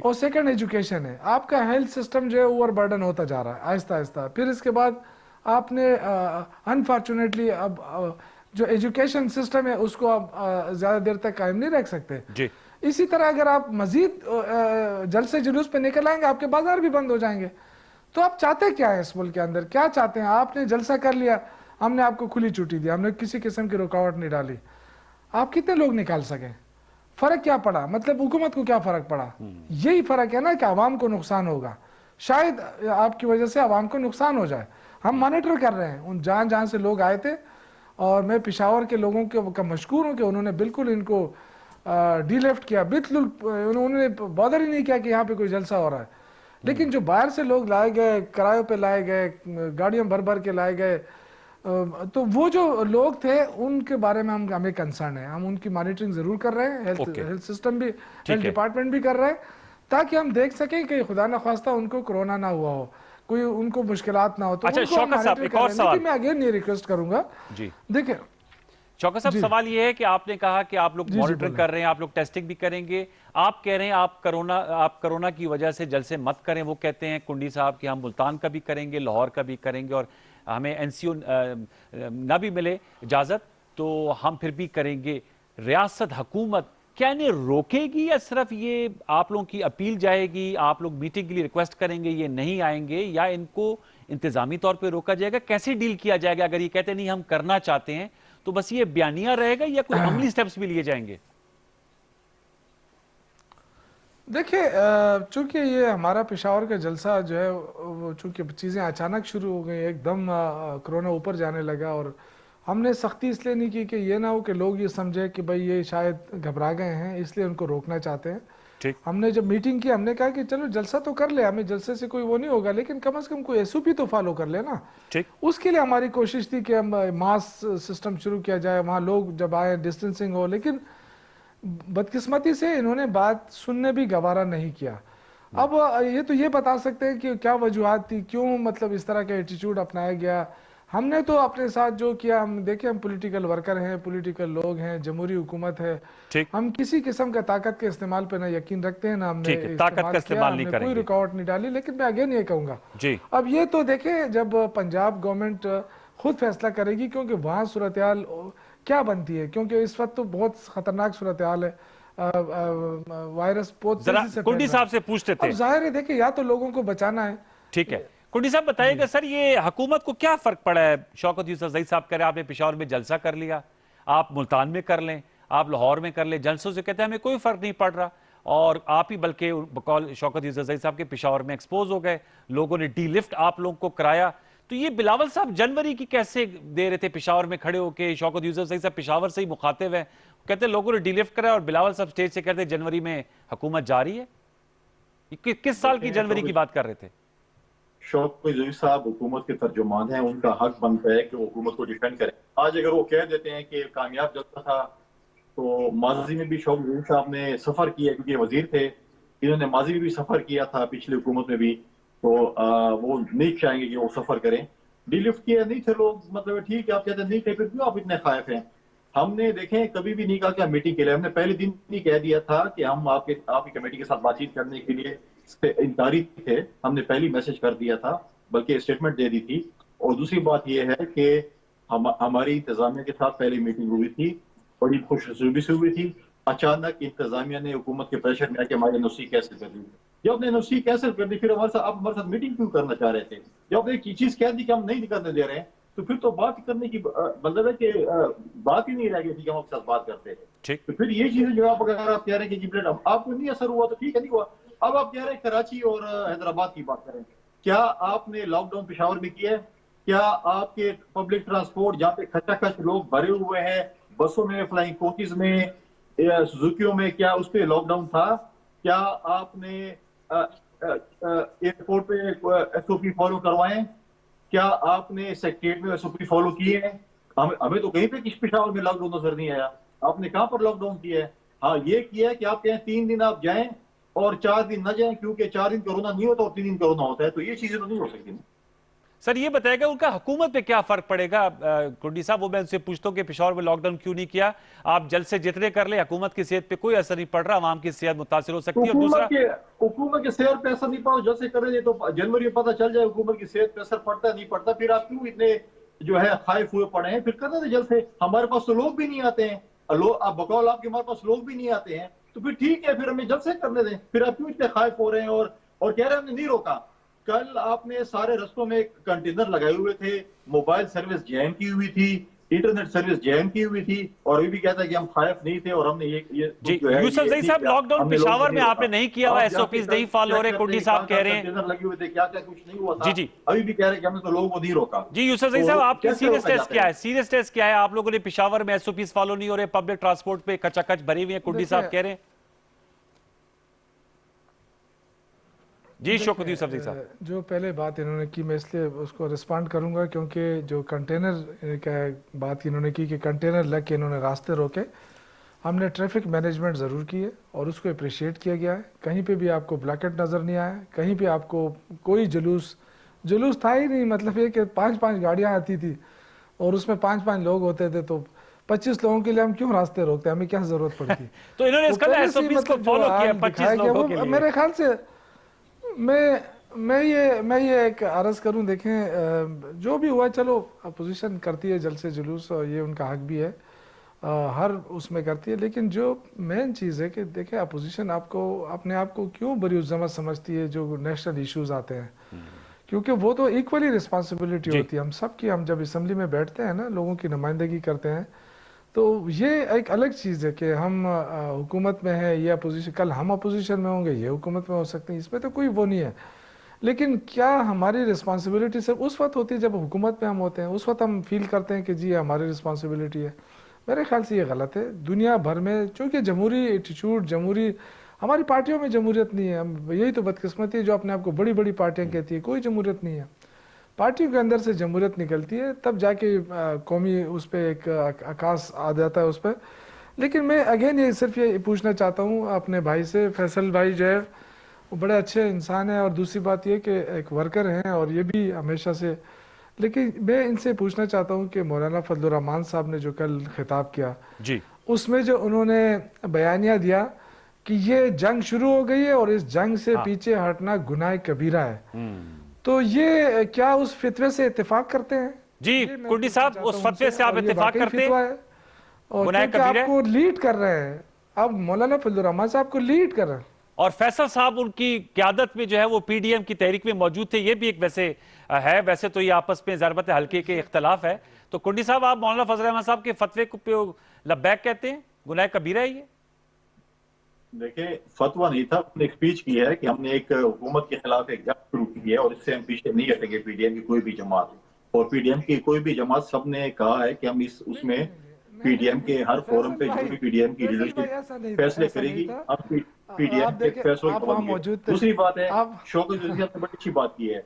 और सेकंड एजुकेशन है। आपका हेल्थ सिस्टम जो है ओवर बर्डन होता जा रहा है आहिस्ता आहिस्ता। फिर इसके बाद आपने अनफॉर्चुनेटली अब जो एजुकेशन सिस्टम है उसको आप ज़्यादा देर तक कायम नहीं रख सकते जी। इसी तरह अगर आप मजीद जल्द से जुलूस पे निकल आएंगे, आपके बाजार भी बंद हो जाएंगे। तो आप चाहते क्या है इस मुल्क के अंदर, क्या चाहते हैं? आपने जलसा कर लिया, हमने आपको खुली छुट्टी दी, हमने किसी किस्म की रुकावट नहीं डाली, आप कितने लोग निकाल सके? फर्क क्या पड़ा? मतलब हुकूमत को क्या फर्क पड़ा? यही फर्क है ना कि आवाम को नुकसान होगा, शायद आपकी वजह से आवाम को नुकसान हो जाए। हम मॉनिटर कर रहे हैं उन जहाँ जहाँ से लोग आए थे और मैं पेशावर के लोगों के मशकूर हूँ कि उन्होंने बिल्कुल इनको डीलेफ्ट किया, बिल्कुल उन्होंने बॉदर ही नहीं किया कि यहाँ पे कोई जलसा हो रहा है। लेकिन जो बाहर से लोग लाए गए, किरायों पे लाए गए, गाड़ियों भर भर के लाए गए, तो वो जो लोग थे उनके बारे में हमें कंसर्न है। हम उनकी मॉनिटरिंग जरूर कर रहे हैं, हेल्थ सिस्टम भी, हेल्थ डिपार्टमेंट भी कर रहे हैं, ताकि हम देख सकें कि खुदा न खास्ता उनको कोरोना ना हुआ हो, कोई उनको मुश्किलात ना हो। तो अच्छा शौकत साहब, एक और सवाल मैं अगेन ये रिक्वेस्ट करूंगा जी। देखिए शौकत साहब, सवाल ये है कि आपने कहा कि आप लोग मॉनिटरिंग कर रहे हैं, आप लोग टेस्टिंग भी करेंगे, आप कह रहे हैं आप कोरोना की वजह से जलसे मत करें। वो कहते हैं कुंडी साहब कि हम मुल्तान का भी करेंगे, लाहौर का भी करेंगे और हमें NCO ना भी मिले इजाजत तो हम फिर भी करेंगे। रियासत हुकूमत क्या इन्हें रोकेगी या सिर्फ ये आप लोगों की अपील जाएगी, आप लोग मीटिंग के लिए रिक्वेस्ट करेंगे, ये नहीं आएंगे, या इनको इंतजामी तौर पे रोका जाएगा? कैसे डील किया जाएगा अगर ये कहते नहीं हम करना चाहते हैं? तो बस ये बयानिया रहेगा या कोई अमली स्टेप्स भी लिए जाएंगे? देखिए चूंकि ये हमारा पेशावर का जलसा जो है वो चूंकि चीज़ें अचानक शुरू हो गई, एकदम कोरोना ऊपर जाने लगा और हमने सख्ती इसलिए नहीं की कि ये ना हो कि लोग ये समझे कि भाई ये शायद घबरा गए हैं इसलिए उनको रोकना चाहते हैं। ठीक। हमने जब मीटिंग की हमने कहा कि चलो जलसा तो कर ले, हमें जलसे से कोई वो नहीं होगा, लेकिन कम से कम कोई SOP तो फॉलो कर लेना। ठीक। उसके लिए हमारी कोशिश थी कि हम मास्क सिस्टम शुरू किया जाए, वहाँ लोग जब आए डिस्टेंसिंग हो, लेकिन बदकिस्मती से इन्होंने बात सुनने भी गवारा नहीं किया। अब ये तो ये बता सकते हैं कि क्या वजूहत थी, क्यों मतलब इस तरह का एटीट्यूड अपनाया गया। हमने तो अपने साथ जो किया, हम देखिए हम पॉलिटिकल वर्कर हैं, पॉलिटिकल लोग हैं, जमहूरी हुकूमत है, हम किसी किस्म का ताकत के इस्तेमाल पे ना यकीन रखते हैं ना हमने ताकत का इस्तेमाल नहीं करेंगे, कोई रुकावट नहीं डाली। लेकिन मैं अगेन ये कहूँगा अब ये तो देखें जब पंजाब गवर्नमेंट खुद फैसला करेगी, क्योंकि वहाँ सूरत हाल क्या बनती है, क्योंकि इस वक्त तो बहुत खतरनाक सूरत हाल है, वायरस बहुत तेजी से कुंडी साहब से पूछते थे। अब जाहिर है देखिए या तो लोगों को बचाना है। ठीक है कुंडी साहब बताइएगा सर, ये हुकूमत को क्या फर्क पड़ा है? शौकत यूसुफजई साहब कह रहे हैं आपने पेशावर में जलसा कर लिया, आप मुल्तान में कर लें, आप लाहौर में कर लें, जलसों से कहते हैं हमें कोई फर्क नहीं पड़ रहा, और आप ही बल्कि बकौल शौकत यूसुफजई साहब के पेशावर में एक्सपोज हो गए, लोगों ने डीलिफ्ट आप लोगों को कराया। तो ये बिलावल साहब जनवरी की कैसे दे रहे थे पेशावर में खड़े होके? शौकत यूसुफ सही साहब पेशावर से ही मुखातिब है, कहते लोगों ने डिलिफ्ट करा और बिलावल साहब स्टेज से कहते जनवरी में हुकूमत जारी है। किस साल की जनवरी की बात कर रहे थे? शौकत यूसुफ साहब हुकूमत के तर्जुमान हैं, उनका हक बनता है कि वो हुकूमत को डिफेंड करें। आज अगर वो कह देते हैं कि कामयाब जलसा था, तो माजी में भी शौकत यूसुफ साहब ने सफर किया, क्योंकि वजीर थे, इन्होंने माजी में भी सफर किया था, पिछली हुकूमत में भी, तो वो नहीं चाहेंगे कि वो सफर करें। डिलिफ्ट किया नहीं थे लोग, मतलब ठीक है, आप कहते नहीं थे, फिर क्यों आप इतने खाइफ हैं? हमने देखें कभी भी नहीं कहा कि हम मीटिंग के लिए, हमने पहले दिन ही कह दिया था कि हम आपकी कमेटी के साथ बातचीत करने के लिए इंकारी थे। हमने पहली मैसेज कर दिया था, बल्कि स्टेटमेंट दे दी थी। और दूसरी बात यह है कि हमारी इंतजामिया के साथ पहली मीटिंग हुई थी, बड़ी खुशनसीबी से हुई थी। अचानक इंतजामिया ने हुकूमत के प्रेशर में आके हमारी एनओसी कैंसिल कर दी। जब आपने एनओसी कैंसिल कर दी, फिर आप हमारे साथ मीटिंग क्यों करना चाह रहे थे? जब आपने एक चीज कह दी कि हम नहीं करने दे रहे हैं, तो फिर तो बात करने की मतलब है कि बात ही नहीं रह गई थी कि हम आपके साथ बात करते हैं। तो फिर ये चीजें जो आप अगर आप कह रहे हैं कि आपको नहीं असर हुआ तो ठीक है, नहीं हुआ। अब आप कह रहे हैं कराची और हैदराबाद की बात करें, क्या आपने लॉकडाउन पेशावर में किया है? क्या आपके पब्लिक ट्रांसपोर्ट जहाँ पे खचाखच लोग भरे हुए हैं, बसों में, फ्लाइंग कोचेज में, सुजुकियों में, क्या उस पर लॉकडाउन था? क्या आपने एयरपोर्ट पे एसओपी फॉलो करवाए? क्या आपने सेक्रेटरीट में एसओपी फॉलो किए हैं? हमें तो कहीं पे किस पेशावर में लॉकडाउन नजर नहीं आया। आपने कहां पर लॉकडाउन किया है? हाँ, ये किया है कि आप कहें 3 दिन आप जाएं और 4 दिन न जाएं, क्योंकि 4 दिन कोरोना नहीं होता और 3 दिन कोरोना होता है, तो ये चीजें तो नहीं हो सकती। सर ये बताएगा उनका हुकूमत पे क्या फर्क पड़ेगा? कुंडी साहब, वो मैं उनसे पूछता हूँ कि पेशावर में लॉकडाउन क्यों नहीं किया? आप जल्द से जितने कर ले, हुकूमत की सेहत पे कोई असर नहीं पड़ रहा, आवाम की सेहत मुतासिर हो सकती है। और दूसरा, हुकूमत के सेहत पे असर नहीं पड़ा, जल्द से कर रहे तो जनवरी में पता चल जाए हुकूमत की सेहत पे असर पड़ता है नहीं पड़ता, फिर आप क्यों इतने जो है खाइफ हुए पड़े हैं? फिर करने थे जल्द से। हमारे पास तो लोग भी नहीं आते हैं, आप बकौल आपके, हमारे पास लोग भी नहीं आते हैं, तो फिर ठीक है, फिर हमें जल्द से करने दें। फिर आप क्यों इतने खाइफ हो रहे हैं और कह रहे हैं हमने नहीं रोका? कल आपने सारे रस्तों में कंटेनर लगाए हुए थे, मोबाइल सर्विस जैम की हुई थी, इंटरनेट सर्विस जैम की हुई थी, और अभी भी कहता है कि हम खाइफ नहीं थे और हमने ये जी यूसुफ सही साहब, लॉकडाउन पेशावर में आपने नहीं किया हुआ, एसओपीज नहीं फॉलो हो रहे, कुंडी साहब कह रहे हैं कंटेनर लगे हुए थे, क्या क्या कुछ नहीं हुआ था। जी अभी भी कह रहे हैं कि हमने तो लोगों को नहीं रोका। जी यूसुफ सही साहब, आपकी सीरियस टेस्ट क्या है? सीरियस टेस्ट क्या है? आप लोगों ने पेशावर में एसओपीज फॉलो नहीं हो रहे, पब्लिक ट्रांसपोर्ट पे कचाकच भरी हुई है, कुंडी साहब कह रहे हैं। जी शौकत यूसुफ साहब, जो पहले बात इन्होंने की, मैं इसलिए उसको रिस्पॉन्ड करूंगा, क्योंकि जो कंटेनर का बात इन्होंने की कि कंटेनर लग के इन्होंने रास्ते रोके, हमने ट्रैफिक मैनेजमेंट ज़रूर की है और उसको अप्रिशिएट किया गया है। कहीं पे भी आपको ब्लैकेट नज़र नहीं आया, कहीं पे आपको कोई जुलूस था ही नहीं। मतलब ये कि 5-5 गाड़ियाँ आती थी और उसमें 5-5 लोग होते थे, तो 25 लोगों के लिए हम क्यों रास्ते रोकते, हमें क्या जरूरत पड़ती? तो इन्होंने इसका एसओपीज को फॉलो किया 25 लोगों के लिए। मेरे ख्याल से मैं ये एक अर्ज करूं, देखें जो भी हुआ, चलो अपोजिशन करती है जल्द से जुलूस, और ये उनका हक भी है, हर उसमें करती है, लेकिन जो मेन चीज़ है कि देखें अपोजिशन आपको अपने आप को क्यों बड़ी उज़्ज़मत समझती है जो नेशनल इश्यूज आते हैं, क्योंकि वो तो इक्वली रिस्पॉन्सिबिलिटी होती है हम सब की। हम जब असम्बली में बैठते हैं ना, लोगों की नुमाइंदगी करते हैं, तो ये एक अलग चीज़ है कि हम हुकूमत में है, ये अपोजिशन, कल हम अपोजिशन में होंगे, ये हुकूमत में हो सकते हैं, इसमें तो कोई वो नहीं है। लेकिन क्या हमारी रिस्पॉन्सिबिलिटी सिर्फ उस वक्त होती है जब हुकूमत में हम होते हैं, उस वक्त हम फील करते हैं कि जी हमारी रिस्पॉन्सिबिलिटी है? मेरे ख्याल से ये गलत है। दुनिया भर में चूँकि जमहूरी एटीट्यूड, हमारी पार्टियों में जमहूरियत नहीं है, हम यही तो बदकिस्मती है जो अपने आप को बड़ी बड़ी पार्टियाँ कहती है, कोई जमहूरियत नहीं है। पार्टियों के अंदर से जमहूरियत निकलती है, तब जाके कौमी उस पर एक आकाश आ जाता है उस पर। लेकिन मैं अगेन ये सिर्फ ये पूछना चाहता हूँ अपने भाई से, फैसल भाई जो है वो बड़े अच्छे इंसान है, और दूसरी बात ये कि एक वर्कर हैं और ये भी हमेशा से, लेकिन मैं इनसे पूछना चाहता हूँ कि मौलाना फजलुर रहमान साहब ने जो कल खिताब किया जी, उसमें जो उन्होंने बयानिया दिया कि ये जंग शुरू हो गई है और इस जंग से पीछे हटना गुनाह कबीरा है, तो ये क्या उस फितवे से इत्तेफाक करते हैं? जी कुंडी साहब, उस फतवे से आप इत्तेफाक करते हैं? और क्योंकि आपको लीड कर रहे हैं, अब मौलाना फजलुर रहमान साहब को लीड कर रहे हैं, और फैसल साहब उनकी क्यादत में जो है वो पीडीएम की तहरीक में मौजूद थे। ये भी एक वैसे है, वैसे तो ये आपस में ज़रबत हल्के के इख्तलाफ है। तो कुंडी साहब, आप मौलाना फजल रहमान साहब के फतवे को लब्बैक कहते हैं? गुनाह कबीरा है ये? देखिए, फतवा नहीं था, हमने एक स्पीच की है कि हमने एक हुकूमत के खिलाफ एक जंग शुरू की है और इससे हम पीछे नहीं हटेंगे। पीडीएम की कोई भी जमात और पीडीएम की कोई भी जमात, सबने कहा है कि हम इस नहीं उसमें नहीं नहीं नहीं नहीं पीडीएम नहीं के नहीं, हर फोरम पे जो भी पीडीएम की फैसल भाई लीडरशिप ऐसा नहीं था, फैसले ऐसा नहीं करेगी, था। हम आप पीडीएम के देखें, फैसलों की आप वहाँ पाबंदी है। मौजूद थे। दूसरी बात है, आप शौकत जोशी साहब ने बड़ी अच्छी बात की है।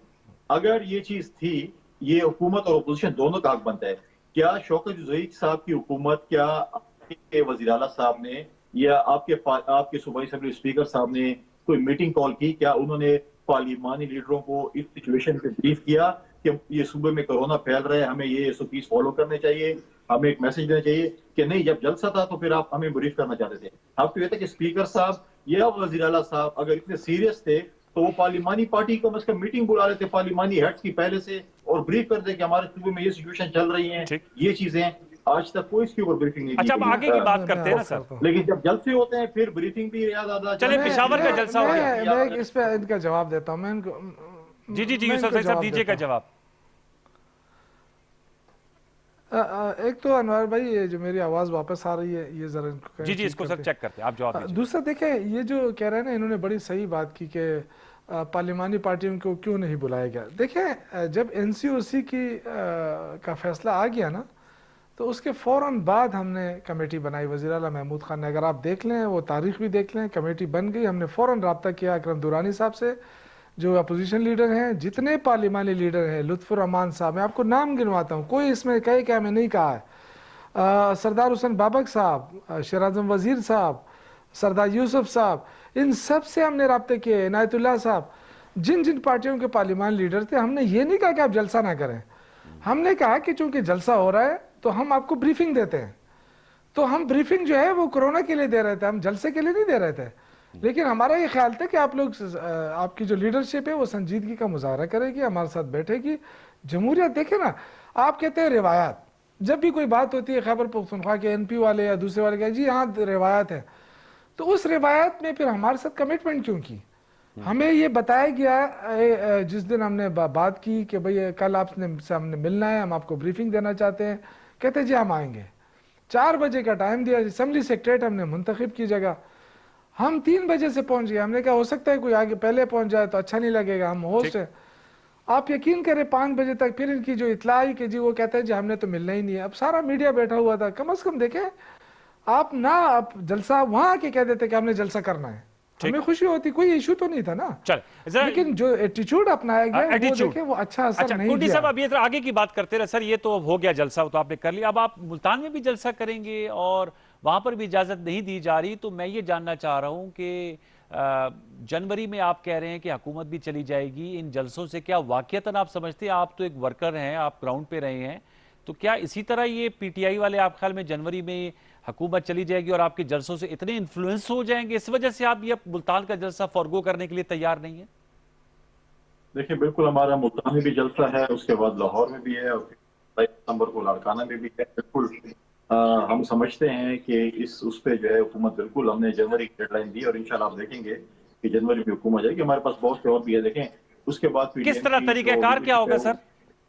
अगर ये चीज थी, ये हुकूमत और अपोजिशन दोनों का हक बनता है। क्या शौकत जोशी साहब की हुकूमत, क्या आपके वज़ीर आला साहब ने या आपके सूबाई असेंबली स्पीकर साहब ने कोई मीटिंग कॉल की? क्या उन्होंने पार्लिमानी लीडरों को इस सिचुएशन पे ब्रीफ किया कि ये सूबे में कोरोना फैल रहा है, हमें ये एसओपीज फॉलो करने चाहिए, हमें एक मैसेज देना चाहिए? कि नहीं, जब जलसा था तो फिर आप हमें ब्रीफ करना चाहते थे। आप तो ये था कि स्पीकर साहब या वज़ीर आला साहब अगर इतने सीरियस थे तो वो पार्लिमानी पार्टी को कम मीटिंग बुला लेते, पार्लिमानी हेड्स की पहले से, और ब्रीफ कर दे कि हमारे सूबे में ये सिचुएशन चल रही है, ठीक। ये चीजें। आज तक कोई इसके ऊपर ब्रीफिंग नहीं दी अच्छा, अब गई। आगे की बात मैं करते हैं ना अर्ज सर। करता हूँ। लेकिन जब जलसे होते हैं फिर ब्रीफिंग भी याद आता चले, पेशावर का जलसा हो गया। मैं इस पे इनका जवाब देता हूँ। जी जी जी, मैं यूसुफ इनको साहब जवाब दीजिएगा देता हूँ। जवाब। एक तो अनवर भाई, ये जो मेरी आवाज़ वापस आ रही है, ये ज़रा इनको कहीं जी जी, ठीक इसको कर सर दे। चेक करते हैं, आप जवाब दीजिए। दूसरा देखें, ये जो कह रहे हैं ना, इन्होंने बड़ी सही बात की कि पार्लिमानी पार्टियों को क्यों नहीं बुलाया गया। देखें, जब एनसीओसी का फैसला आ गया ना, तो उसके फ़ौरन बाद हमने कमेटी बनाई। वज़ीर आला महमूद खान ने, अगर आप देख लें वो तारीख भी देख लें, कमेटी बन गई। हमने फ़ौरन रब्ता किया अकरम दुरानी साहब से, जो अपोजिशन लीडर हैं, जितने पार्लिमानी लीडर हैं, लुत्फुर रहमान साहब, मैं आपको नाम गिनवाता हूँ, कोई इसमें कहे क्या मैं नहीं कहा है, सरदार हुसैन बाबक साहब, शेर आज़म वज़ीर साहब, सरदार यूसुफ साहब, इन सब से हमने रब्ते किए, इनायतुल्लाह साहब, जिन जिन पार्टियों के पार्लिमान लीडर थे। हमने ये नहीं कहा कि आप जलसा ना करें, हमने कहा कि चूंकि जलसा हो रहा है तो हम आपको ब्रीफिंग देते हैं। तो हम ब्रीफिंग जो है वो कोरोना के लिए दे रहे थे, हम जलसे के लिए नहीं दे रहे थे। लेकिन हमारा ये ख्याल था कि आप लोग, आपकी जो लीडरशिप है वो संजीदगी का मुजाहरा करेगी, हमारे साथ बैठेगी। जमहूरियत देखे ना, आप कहते हैं रिवायात, जब भी कोई बात होती है खैबर पख्तूनख्वा के एनपी वाले या दूसरे वाले कहे जी हाँ रिवायात है, तो उस रिवायत में फिर हमारे साथ कमिटमेंट क्यों की? हमें ये बताया गया जिस दिन हमने बात की कि भाई कल आपने से हमने मिलना है, हम आपको ब्रीफिंग देना चाहते हैं, कहते जी हम आएंगे। 4 बजे का टाइम दिया, असम्बली सेक्रेटरी हमने मुंतखब की जगह, हम 3 बजे से पहुंच गए। हमने कहा हो सकता है कोई आगे पहले पहुंच जाए तो अच्छा नहीं लगेगा, हम होस्ट है। आप यकीन करें 5 बजे तक फिर इनकी जो इतला आई कि जी वो कहते हैं जी हमने तो मिलना ही नहीं है। अब सारा मीडिया बैठा हुआ था, कम से कम देखें आप ना, आप जलसा वहां आके कह देते कि हमने जलसा करना है, हमें खुशी होती, कोई इशू तो नहीं था ना। चल, लेकिन जो एटीट्यूड अपनाया गया वो देखें, वो अच्छा असर नहीं कुंडी किया। साहब, अब ये आगे की बात करते रहे सर। ये तो हो गया जलसा, तो आपने कर लिया, अब आप मुल्तान में भी जलसा करेंगे और वहां पर भी इजाजत नहीं दी जा रही। तो मैं ये जानना चाह रहा हूं कि जनवरी में आप कह रहे हैं कि हुकूमत भी चली जाएगी, इन जलसों से क्या वाकईतन आप समझते हैं, आप तो एक वर्कर हैं, आप ग्राउंड पे रहे हैं, तो क्या इसी तरह ये पीटीआई वाले आप ख्याल में जनवरी में हुकूमत चली जाएगी और आपके जलसों से इतने इन्फ्लुएंस हो जाएंगे, इस वजह से आप ये मुल्तान का जलसा फॉरगो करने के लिए तैयार नहीं है? देखिए, बिल्कुल हमारा मुल्तान में भी जलसा है, उसके बाद लाहौर में भी है, और 22 दिसंबर को लाड़काना में भी है। बिल्कुल हम समझते हैं कि इस उस पर जो है हुकूमत, बिल्कुल हमने जनवरी की डेडलाइन दी और इंशाल्लाह आप देखेंगे कि जनवरी में हुकूमत जाएगी। हमारे पास बहुत से और भी है, देखें उसके बाद किस पीडीएम तरह की तरीकाकार क्या होगा सर?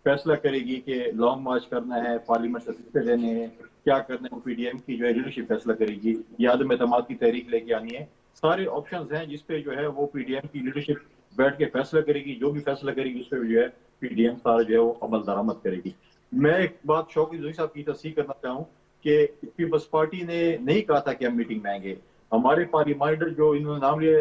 फैसला करेगी कि लॉन्ग मार्च करना है, पार्लियामेंट से हिस्से लेने हैं, क्या करना है, वो पीडीएम की जो है लीडरशिप फैसला करेगी, या आदम एतमाद की तहरीक लेके आनी है। सारे ऑप्शंस हैं जिसपे जो है वो पीडीएम की लीडरशिप बैठ के फैसला करेगी। जो भी फैसला करेगी उस पर जो है पीडीएम सारा जो है वो अमल दरामद करेगी। मैं एक बात शौकत जोशी साहब की तस्दीक करना चाहूँ कि पीपल्स पार्टी ने नहीं कहा था कि हम मीटिंग में आएंगे। हमारे पार्लियामेंटर जो इन्होंने नाम लिया,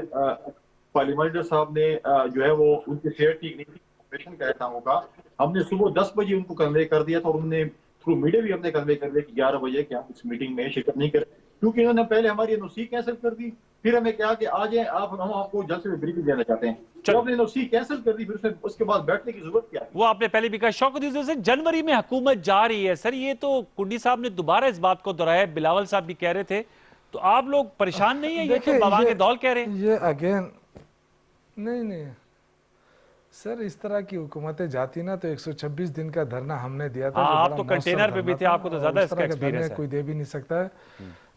पार्लियामेंटर साहब ने जो है वो उनकी सेहत ठीक नहीं थी, ऑपरेशन का था होगा। हमने सुबह 10 बजे उनको कन्वे कर दिया था और उन्होंने थ्रू मीडिया भी हमने कन्वे कर दिया कि 11 बजे कि हम इस मीटिंग में शिरकत नहीं करें, क्योंकि इन्होंने पहले हमारी एनओसी कैंसिल कर दी। फिर हमें कहा कि आ जाए आप, हम आपको जल्द से ब्रीफिंग देना चाहते हैं। जब हमने एनओसी कैंसिल कर दी फिर उसके बाद बैठने की जरूरत क्या है? वो आपने पहले भी कहा। शौकत यूसुफ से जनवरी में हुकूमत जा रही है सर, ये तो कुंडी साहब ने दोबारा इस बात को दोहराया, बिलावल साहब भी कह रहे थे, तो आप लोग परेशान नहीं है? ये तो बाबांगे दौल कह रहे हैं। ये अगेन नहीं सर, इस तरह की हुकूमतें जाती ना तो 126 दिन का धरना हमने दिया था। हाँ, जो आप बड़ा तो मौसर कंटेनर पे भी धरना थे, था, आपको तो और ज्यादा इस इसका तरह के एक्सपीरियंस धरने है। कोई दे भी नहीं सकता है।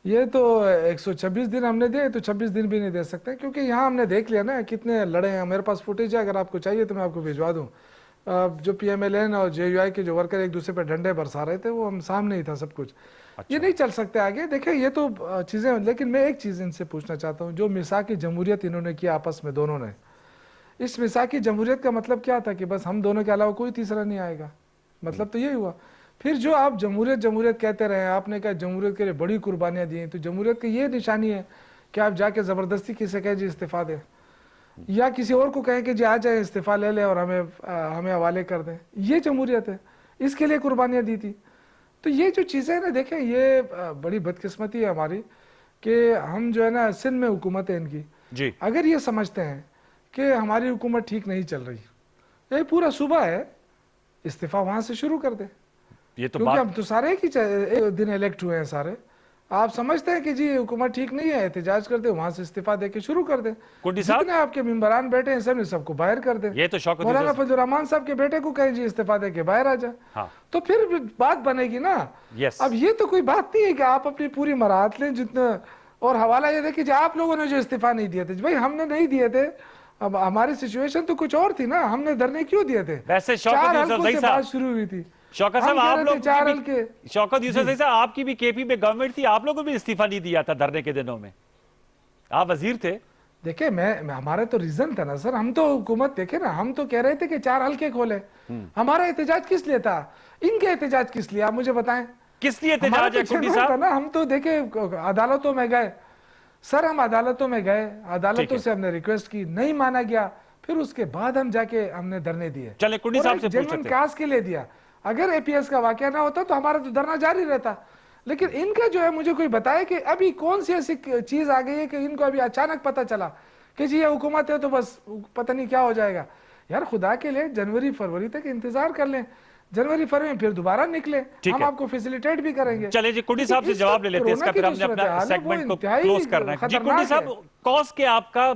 ये तो 126 दिन हमने दिए, तो 26 दिन भी नहीं दे सकते, क्योंकि यहाँ हमने देख लिया ना कितने लड़े हैं। मेरे पास फुटेज है, अगर आपको चाहिए तो मैं आपको भिजवा दूँ। जो PMLN और JUI के जो वर्कर एक दूसरे पर डंडे बरसा रहे थे, वो हम सामने ही था सब कुछ। ये नहीं चल सकते आगे। देखिए ये तो चीज़ें, लेकिन मैं एक चीज़ इनसे पूछना चाहता हूँ, जो मिसाकी जमहूरियत इन्होंने किया आपस में दोनों ने, इस मिसाकी जमहूरियत का मतलब क्या था कि बस हम दोनों के अलावा कोई तीसरा नहीं आएगा? मतलब तो यही हुआ। फिर जो आप जमहूरियत जमहूरियत कहते रहे, आपने कहा जमहूरियत के लिए बड़ी कुर्बानियाँ दी, तो जमहूरियत की ये निशानी है कि आप जाके ज़बरदस्ती किसे कहें जी इस्तीफ़ा दें, या किसी और को कहें कि जी आ जाए इस्तीफ़ा ले ले और हमें हवाले कर दें? ये जमहूरियत है, इसके लिए कुर्बानियाँ दी थी। तो ये जो चीज़ें ना, देखें ये बड़ी बदकिस्मती है हमारी कि हम जो है ना, सिंध में हुकूमत है इनकी जी, अगर ये समझते हैं कि हमारी हुकूमत ठीक नहीं चल रही, ये पूरा सूबा है, इस्तीफ़ा वहाँ से शुरू कर दे। ये तो क्योंकि बात हम तो सारे एक दिन इलेक्ट हुए हैं सारे। आप समझते हैं कि जी हुकूमत ठीक नहीं है, एहतजाज कर दे, वहाँ से इस्तीफा दे के शुरू कर दे। कुंडी साहब, जितने आपके मेंबरान बैठे हैं सब ने सबको बाहर कर दे। ये तो शौकत मौलाना यूसुफ- फजल रहमान साहब के बेटे को कहें जी इस्तीफा दे के बाहर आ जाए, हाँ, तो फिर बात बनेगी ना। यस, अब ये तो कोई बात नहीं है कि आप अपनी पूरी मराहत लें जितना, और हवाला ये देखिए जी आप लोगों ने जो इस्तीफा नहीं दिए थे, भाई हमने नहीं दिए थे, अब हमारी सिचुएशन तो कुछ और थी ना, हमने धरने क्यों दिए थे? वैसे शौकत 4 यूसुफ हल्कों ज़ई से साहब- बात शुरू हुई थी। शौकत हम साहब, कह आप रहे थे लोग 4 की हल्के। भी, शौकत यूसुफ ज़ई साहब, आपकी भी KP में गवर्नमेंट थी, आप लोगों को भी इस्तीफा नहीं दिया था धरने के दिनों में, आप वजीर थे। देखिए मैं हमारा तो रीजन था ना सर, हम तो हुकूमत देखे ना, हम तो कह रहे थे कि 4 हल्के खोले। हमारा एहतजाज किस लिए था? इनके एहतजाज किस लिए, आप मुझे बताएं। किस लिए हमारा एहतजाज है तो कुंडी चैनल था साहब? ना, हम तो देखे अदालतों में गए सर, हम अदालतों में गए, अदालतों से हमने रिक्वेस्ट की, नहीं माना गया, फिर उसके बाद हम जाके हमने धरने दिए। चले कुंडी और साहब एक से पूछ जेन्युइन लेते हैं। काज के लिए दिया। अगर APS का वाकया ना होता तो हमारा तो धरना जारी रहता। लेकिन इनका जो है, मुझे कोई बताए कि अभी कौन सी ऐसी चीज आ गई है कि इनको अभी अचानक पता चला कि जी ये हुकूमत है तो बस पता नहीं क्या हो जाएगा। यार खुदा के लिए जनवरी फरवरी तक इंतजार कर लें, जनवरी फरवरी में फिर दोबारा निकले, ठीक हम है। आपको फैसिलिटेट भी करेंगे। चले जी, कुंडी साहब से इस जवाब वक्त ले लेते हैं कोरोना इसका, की फिर जो हमने सूरत अपना हाल है, वो सेगमेंट को इंतहाई क्लोज करना है। जी खतरनाक कुंडी है। साहब, कॉज क्या आपका,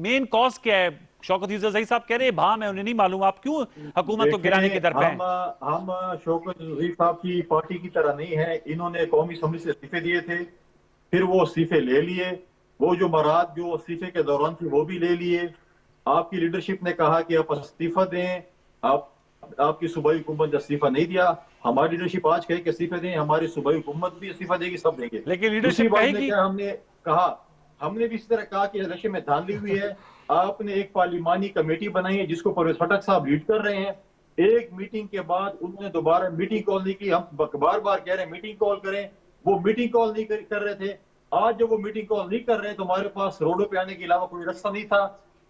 मेन कॉज क्या है? शौकत यूसुफ ज़ई साहब कह रहे हैं भाम है, उन्हें नहीं मालूम, आप क्यों हुकूमत को गिराने के दर पे हैं? हम शौकत यूसुफ साहब की पार्टी की तरह नहीं है। इन्होंने कौमी असम्बली से इस्तीफे दिए थे, फिर वो इस्तीफे ले लिए, वो जो मराद जो इस्तीफे के दौरान थी वो भी ले लिए। आपकी लीडरशिप ने कहा कि आप इस्तीफा दें, आपकी सूबाई हुकूमत ने इस्तीफा नहीं दिया। हमारी लीडरशिप आज कहे कि इस्तीफा दें, हमारी सूबाई हुकूमत भी इस्तीफा देगी, सब देंगे। लेकिन दूसरी लीडरशिप बात कहेगी, क्या हमने कहा, हमने भी इसी तरह कहा कि इलेक्शन में धांधली हुई है। आपने एक पार्लिमानी कमेटी बनाई है जिसको परवेज खटक साहब लीड कर रहे हैं। एक मीटिंग के बाद उन्होंने दोबारा मीटिंग कॉल नहीं की। हम बार बार कह रहे हैं मीटिंग कॉल करें, वो मीटिंग कॉल नहीं कर रहे थे। आज जब वो मीटिंग कॉल नहीं कर रहे तो हमारे पास रोडों पे आने के अलावा कोई रास्ता नहीं था।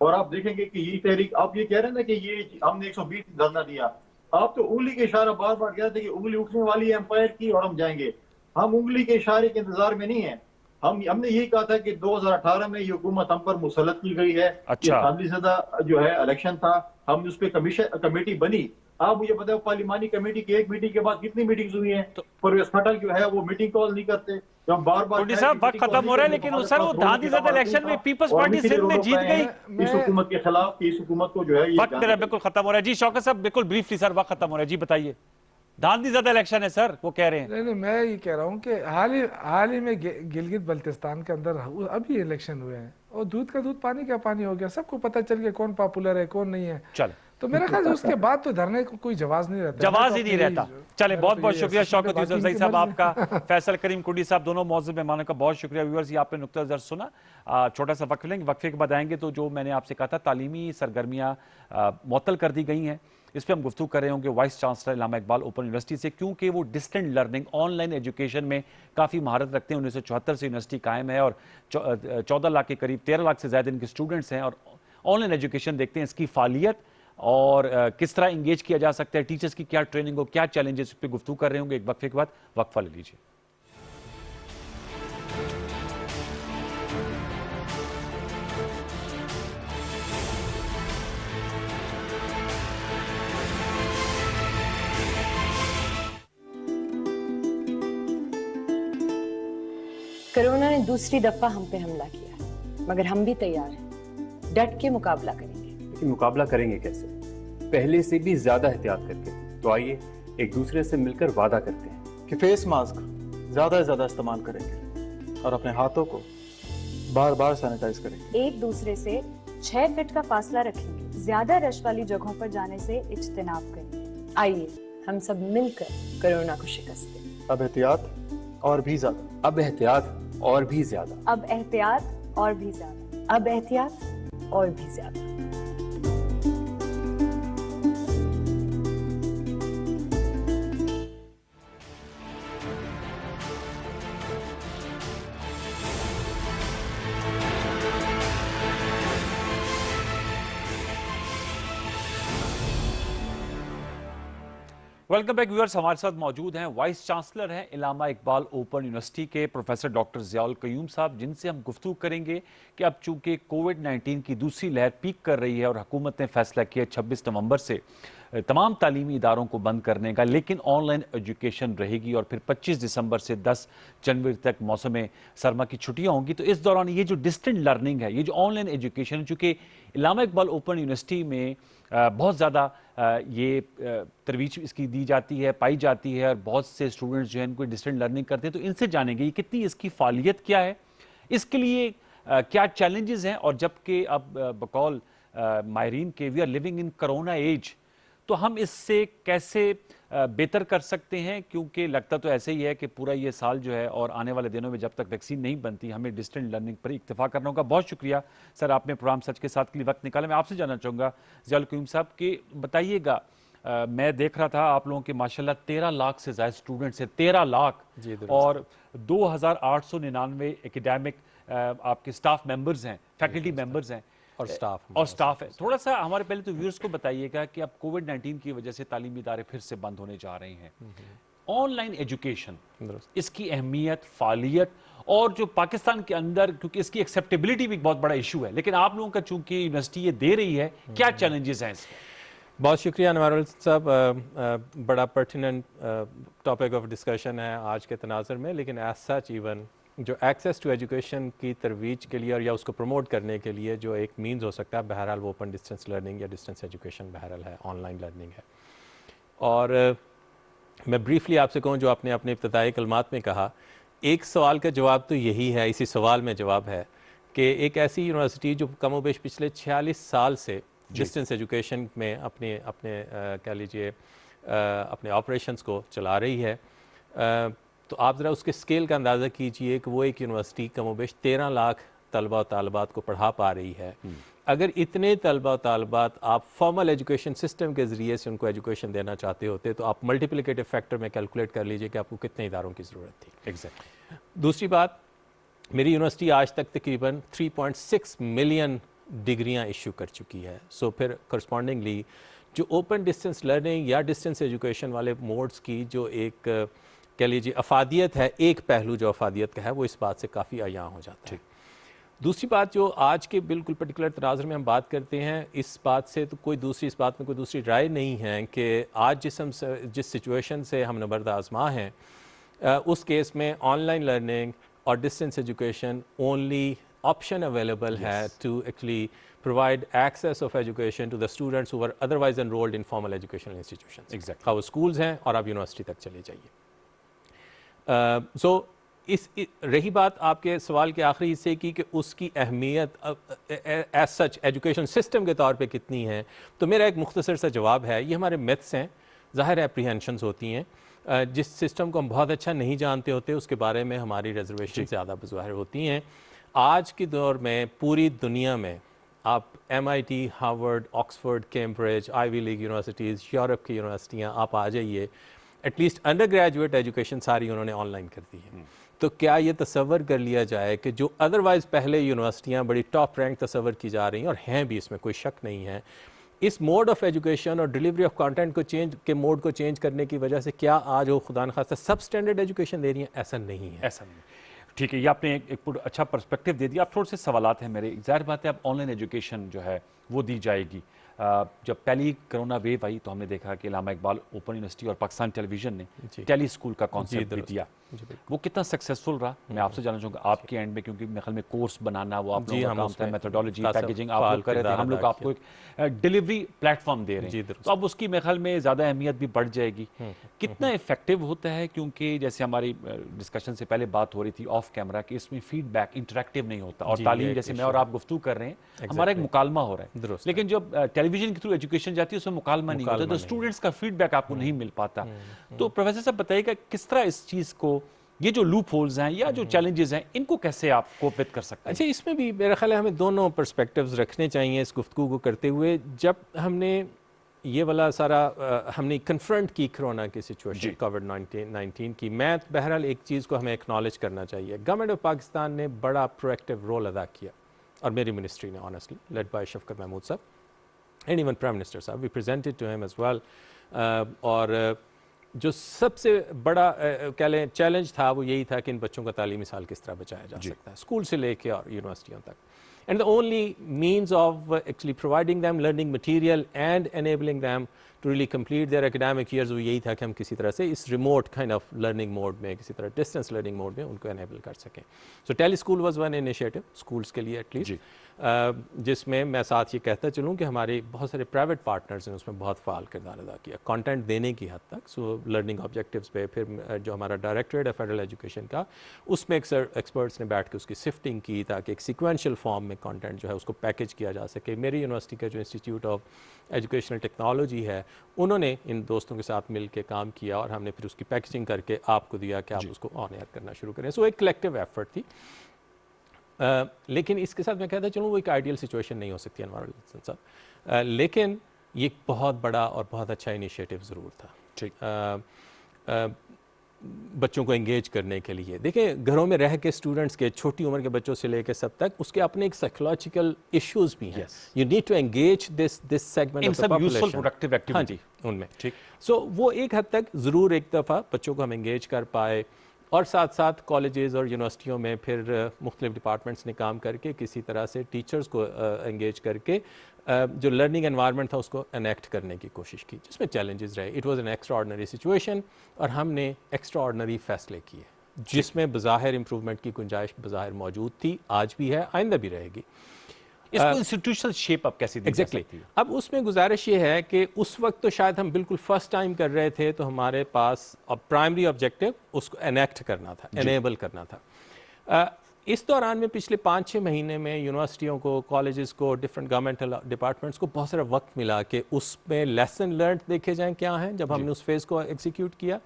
और आप देखेंगे कि ये तहरीक, आप ये कह रहे हैं ना कि ये हमने 120 धरना दिया, आप तो उंगली के इशारा बार बार कह रहे थे कि उंगली उठने वाली है एम्पायर की और हम जाएंगे। हम उंगली के इशारे के इंतजार में नहीं है। हमने यही कहा था कि 2018 में ये हुकूमत हम पर मुसल्लत की गई है। अच्छा। ये साजिशदा जो है इलेक्शन था, हम उस पर कमेटी बनी। आप मुझे बताओ पार्लिमानी कमेटी की एक मीटिंग के बाद कितनी मीटिंग्स हुई हैं? तो- परवेज खटक जो है वो मीटिंग कॉल नहीं करते। जब बार बार कुंडी साहब, वक्त खत्म हो रहा है, लेकिन सर वो धांधलीज़दा इलेक्शन में पीपल्स पार्टी सिंध में जीत गई। इस हुकूमत के खिलाफ, इस हुकूमत को जो है ये वक्त मेरा बिल्कुल खत्म हो रहा है। जी शौकत साहब, बिल्कुल ब्रीफली सर, वक्त खत्म हो रहा है, जी बताइए। धांधलीज़दा इलेक्शन है सर, वो कह रहे हैं। नहीं, मैं ये कह रहा हूँ कि हाल ही में गिलगित बल्तिस्तान के अंदर अभी इलेक्शन हुए हैं, और दूध का दूध पानी का पानी हो गया, सबको पता चल गया कौन पॉपुलर है कौन नहीं है। चल, तो मेरा ख्याल है उसके बाद तो धरने को कोई जवाब नहीं रहता। जवाब ही नहीं रहता। चले, बहुत बहुत शुक्रिया शौकत यूसुफ ज़ई साहब बाकी आपका, फैसल करीम कुंडी साहब, दोनों मौजूद मेहमानों का बहुत शुक्रिया। व्यूअर्स, ये आपने नुक्ता नज़र सुना। छोटा सा वक्फ लेंगे, वक्फे के बाद आएंगे तो जो मैंने आपसे कहा था तालीमी सरगर्मियाँ मुअत्तल कर दी गई हैं, इस पर हम गुफ्तगू कर रहे होंगे vice chancellor Allama Iqbal open university से, क्योंकि वो डिस्टेंट लर्निंग, ऑनलाइन एजुकेशन में काफ़ी महारत रखते हैं। 1974 से यूनिवर्सिटी कायम है और 14 लाख के करीब 13 लाख से ज़्यादा इनके स्टूडेंट्स हैं, और ऑनलाइन एजुकेशन देखते हैं, इसकी फालियत और किस तरह इंगेज किया जा सकता है, टीचर्स की क्या ट्रेनिंग हो, क्या चैलेंजेस, इस पर गुफ्तगू कर रहे होंगे। एक वक्फे के बाद वक्फा ले लीजिए। कोरोना ने दूसरी दफा हम पे हमला किया, मगर हम भी तैयार हैं, डट के मुकाबला करेंगे। लेकिन मुकाबला करेंगे कैसे? पहले से भी ज्यादा एहतियात करके। तो आइए एक दूसरे से मिलकर वादा करते हैं कि फेस मास्क ज्यादा से ज्यादा इस्तेमाल करेंगे और अपने हाथों को बार बार सैनिटाइज करेंगे। एक दूसरे से 6 फीट का फासला रखेंगे, ज्यादा रश वाली जगहों पर जाने से इज्तिनाब करें। आइए हम सब मिलकर कोरोना को शिकस्त दें। अब एहतियात और भी ज्यादा। अब एहतियात और भी ज्यादा। अब एहतियात और भी ज्यादा। अब एहतियात और भी ज्यादा। Welcome back viewers. हमारे साथ मौजूद हैं वाइस चांसलर हैं इलामा इकबाल ओपन यूनिवर्सिटी के प्रोफेसर डॉक्टर ज़ियाउल क़य्यूम साहब, जिनसे हम गुफ्तगू करेंगे कि अब चूंकि कोविड-19 की दूसरी लहर पीक कर रही है और हुकूमत ने फैसला किया 26 नवंबर से तमाम तालीमी इदारों को बंद करने का, लेकिन ऑनलाइन एजुकेशन रहेगी और फिर 25 दिसंबर से 10 जनवरी तक मौसम सरमा की छुट्टियां होंगी। तो इस दौरान ये जो डिस्टेंट लर्निंग है, ये जो ऑनलाइन एजुकेशन, चूँकि इलामा इकबाल ओपन यूनिवर्सिटी में बहुत ज़्यादा ये तरवीज इसकी दी जाती है, पाई जाती है, और बहुत से स्टूडेंट्स जो हैं इनको डिस्टेंट लर्निंग करते हैं, तो इनसे जानेंगे ये कितनी इसकी फालियत क्या है, इसके लिए क्या चैलेंजेस हैं, और जबकि अब बकौल माहिरीन के we are living in corona age, तो हम इससे कैसे बेहतर कर सकते हैं, क्योंकि लगता तो ऐसे ही है कि पूरा ये साल जो है और आने वाले दिनों में जब तक वैक्सीन नहीं बनती हमें डिस्टेंट लर्निंग पर इक्तफा करना होगा। बहुत शुक्रिया सर, आपने प्रोग्राम सच के साथ के लिए वक्त निकाला। मैं आपसे जानना चाहूँगा ज़ियाउल क़य्यूम साहब कि बताइएगा, मैं देख रहा था आप लोगों के माशाल्लाह 13 लाख से ज़्यादा स्टूडेंट्स हैं, 13 लाख, और 2899 एकेडमिक आपके स्टाफ मेंबर्स हैं, फैकल्टी मेंबर्स हैं और स्टाफ है। थोड़ा सा हमारे पहले तो व्यूअर्स को बताइएगा कि अब कोविड-19 की वजह से तालीमी इदारे फिर से बंद होने जा रहे हैं, ऑनलाइन एजुकेशन, इसकी अहमियत, फालियत, और जो पाकिस्तान के अंदर, क्योंकि इसकी एक्सेप्टेबिलिटी भी एक बहुत बड़ा इशू है, लेकिन आप लोगों का चूंकि यूनिवर्सिटी ये दे रही है, क्या चैलेंजेस हैं इसमें? बहुत शुक्रिया अनवर साहब, बड़ा पर्टिनेंट टॉपिक ऑफ डिस्कशन है आज के तनाज़ुर में, लेकिन एज सच इवन जो एक्सेस टू एजुकेशन की तरवीज के लिए और या उसको प्रमोट करने के लिए जो एक मीन्स हो सकता है, बहरहाल वो ओपन डिस्टेंस लर्निंग या डिस्टेंस एजुकेशन बहरहाल है, ऑनलाइन लर्निंग है। और मैं ब्रीफली आपसे कहूँ, जो आपने अपने इब्तिदाई कलमात में कहा, एक सवाल का जवाब तो यही है, इसी सवाल में जवाब है कि एक ऐसी यूनिवर्सिटी जो कमोबेश पिछले 46 साल से डिस्टेंस एजुकेशन में अपने कह लीजिए अपने ऑपरेशंस को चला रही है, तो आप ज़रा उसके स्केल का अंदाज़ा कीजिए कि वो एक यूनिवर्सिटी कमोबेश 13 लाख तलबा और तालबात को पढ़ा पा रही है। अगर इतने तलबा और तालबात आप फॉर्मल एजुकेशन सिस्टम के ज़रिए से उनको एजुकेशन देना चाहते होते, तो आप मल्टीप्लिकेटिव फैक्टर में कैलकुलेट कर लीजिए कि आपको कितने इदारों की ज़रूरत थी। एग्जैक्टली। दूसरी बात, मेरी यूनिवर्सिटी आज तक तकरीबन 3.6 मिलियन डिग्रियाँ इशू कर चुकी है। सो फिर करस्पॉन्डिंगली जो ओपन डिस्टेंस लर्निंग या डिस्टेंस एजुकेशन वाले मोड्स की जो एक कह लीजिए अफादियत है, एक पहलू जो अफादियत का है, वो इस बात से काफ़ी आया हो जाता है। दूसरी बात जो आज के बिल्कुल पर्टिकुलर तनाज़ुर में हम बात करते हैं, इस बात से तो इस बात में कोई दूसरी राय नहीं है कि आज जिस सिचुएशन से हम नबर्द आज़मा हैं, उस केस में ऑनलाइन लर्निंग और distance education only option available है to actually provide access of education to the students who were otherwise enrolled in formal educational institutions. Exactly. हाँ, वो schools हैं और आप यूनिवर्सिटी तक चले जाइए। रही बात आपके सवाल के आखिरी हिस्से की कि उसकी अहमियत एज सच एजुकेशन सिस्टम के तौर पे कितनी है, तो मेरा एक मुख्तसर सा जवाब है, ये हमारे मिथ्स हैं, ज़ाहिर एप्रीहेंशंस होती हैं, जिस सिस्टम को हम बहुत अच्छा नहीं जानते होते उसके बारे में हमारी रिजर्वेशन ज़्यादा ज़ाहिर होती हैं। आज के दौर में पूरी दुनिया में आप MIT, Harvard, Oxford, Cambridge, Ivy League universities, Europe की यूनिवर्सिटियाँ आप आ जाइए, एटलीस्ट अंडर ग्रेजुएट एजुकेशन सारी उन्होंने ऑनलाइन कर दी है। तो क्या ये तसव्वुर कर लिया जाए कि जो अदरवाइज़ पहले यूनिवर्सिटियाँ बड़ी टॉप रैंक तसव्वुर की जा रही हैं, और हैं भी, इसमें कोई शक नहीं है, इस मोड ऑफ एजुकेशन और डिलीवरी ऑफ कंटेंट को मोड को चेंज करने की वजह से क्या आज वो खुदा न खास्ता सब स्टैंडर्ड एजुकेशन दे रही हैं? ऐसा नहीं है। ऐसा नहीं। ठीक है, ये आपने एक अच्छा पर्सपेक्टिव दे दिया। आप थोड़े से सवालात हैं मेरे। ज़ाहिर बात है अब ऑनलाइन एजुकेशन जो है वो दी जाएगी। जब पहली कोरोना वेव आई तो हमने देखा कि इलामा इकबाल ओपन यूनिवर्सिटी और पाकिस्तान टेलीविजन ने टेली स्कूल का कॉन्सेप्ट भी दिया। वो कितना सक्सेसफुल रहा, मैं आपसे जानना चाहूँगा आपके एंड में, क्योंकि मेरे ख्याल में कोर्स बनाना वो आप लोगों का काम था, मेथोडोलॉजी, पैकेजिंग आप लोग कर रहे थे, हम लोग आपको एक डिलीवरी प्लेटफॉर्म दे रहे हैं, तो अब उसकी मेरे ख्याल में ज़्यादा अहमियत भी बढ़ जाएगी। कितना इफेक्टिव होता है, क्योंकि जैसे हमारी डिस्कशन से पहले बात हो रही थी ऑफ कैमरा कि इसमें फीडबैक इंटरेक्टिव नहीं होता, और तालीम जैसे मैं और आप गुफ्तगू कर रहे हैं, हमारा एक मुकालमा हो रहा है, लेकिन जब टेलीविजन के थ्रू एजुकेशन जाती है उसमें मुकालमा नहीं होता, तो स्टूडेंट्स का फीडबैक आपको नहीं मिल पाता। तो प्रोफेसर साहब बताइएगा किस तरह इस चीज़ को, ये जो लूप होल्स हैं या जो चैलेंजेस हैं, इनको कैसे आप कोप विद कर सकते हैं? अच्छा, इसमें भी मेरा ख्याल है हमें दोनों पर्सपेक्टिव्स रखने चाहिए इस गुफ्तगू को करते हुए। जब हमने ये वाला सारा हमने कन्फ्रंट की कोरोना की सिचुएशन कोविड-19 की, मैं बहरहाल एक चीज़ को हमें एक्नॉलेज करना चाहिए, गवर्नमेंट ऑफ पाकिस्तान ने बड़ा प्रोएक्टिव रोल अदा किया, और मेरी मिनिस्ट्री ने honestly, led by Shafqat Mahmood sahab and even prime minister sahab, we presented to him as well. और जो सबसे बड़ा कह लें चैलेंज था वो यही था कि इन बच्चों का तालीमी साल किस तरह बचाया जा सकता है, स्कूल से लेके और यूनिवर्सिटियों तक। And the only means of actually providing them learning material and enabling them to really complete their academic years वो यही था कि हम किसी तरह से इस remote kind of learning mode में, किसी तरह distance learning mode में उनको enable कर सकें। So teleschool was one initiative, schools के लिए at least, जिसमें मैं साथ ये कहता चलूँ कि हमारे बहुत सारे प्राइवेट पार्टनर्स ने उसमें बहुत फ़ाल किरदार अदा किया, कंटेंट देने की हद तक। सो लर्निंग ऑब्जेक्टिव्स पे फिर जो हमारा डायरेक्टरेट है फेडरल एजुकेशन का, उसमें एक्सपर्ट्स ने बैठ के उसकी सिफ्टिंग की ताकि एक सिक्वेंशियल फॉर्म में कंटेंट जो है उसको पैकेज किया जा सके। मेरी यूनिवर्सिटी का जो इंस्टीट्यूट ऑफ एजुकेशनल टेक्नोलॉजी है, उन्होंने इन दोस्तों के साथ मिल के काम किया और हमने फिर उसकी पैकेजिंग करके आपको दिया कि आप उसको ऑन एयर करना शुरू करें। सो एक कलेक्टिव एफर्ट थी। लेकिन इसके साथ मैं कहता चलूँ वो एक आइडियल सिचुएशन नहीं हो सकती अनवर साहब, लेकिन ये एक बहुत बड़ा और बहुत अच्छा इनिशिएटिव ज़रूर था। ठीक, बच्चों को एंगेज करने के लिए देखें, घरों में रह के स्टूडेंट्स के, छोटी उम्र के बच्चों से लेकर सब तक, उसके अपने एक साइकोलॉजिकल इश्यूज भी हैं। You need to engage this segment of the population, productive activity. हाँ जी, उनमें। ठीक, सो वो एक हद तक ज़रूर एक दफ़ा बच्चों को हम एंगेज कर पाए, और साथ साथ कॉलेजेस और यूनिवर्सिटियों में फिर मुख्तलिफ डिपार्टमेंट्स ने काम करके किसी तरह से टीचर्स को एंगेज करके जो लर्निंग एनवायरनमेंट था उसको एनेक्ट करने की कोशिश की, जिसमें चैलेंजेस रहे। It was an extraordinary situation और हमने एक्स्ट्राऑर्डिनरी फैसले किए, जिसमें बज़ाहिर इंप्रूवमेंट की गुंजाइश बज़ाहिर मौजूद थी, आज भी है, आइंदा भी रहेगी। इसको इंस्टीट्यूशनल शेप अप कैसे दी जा सकती है? अब उसमें गुजारिश ये है कि उस वक्त तो शायद हम बिल्कुल फर्स्ट टाइम कर रहे थे, तो हमारे पास अब प्राइमरी ऑब्जेक्टिव उसको एनेक्ट करना था, एनेबल करना था। इस दौरान में पिछले 5-6 महीने में यूनिवर्सिटियों को, कॉलेजेस को, डिफरेंट गवर्नमेंटल डिपार्टमेंट्स को बहुत सारा वक्त मिला कि उसमें लेसन लर्न देखे जाएं क्या हैं जब हमने उस फेज़ को एग्जीक्यूट किया,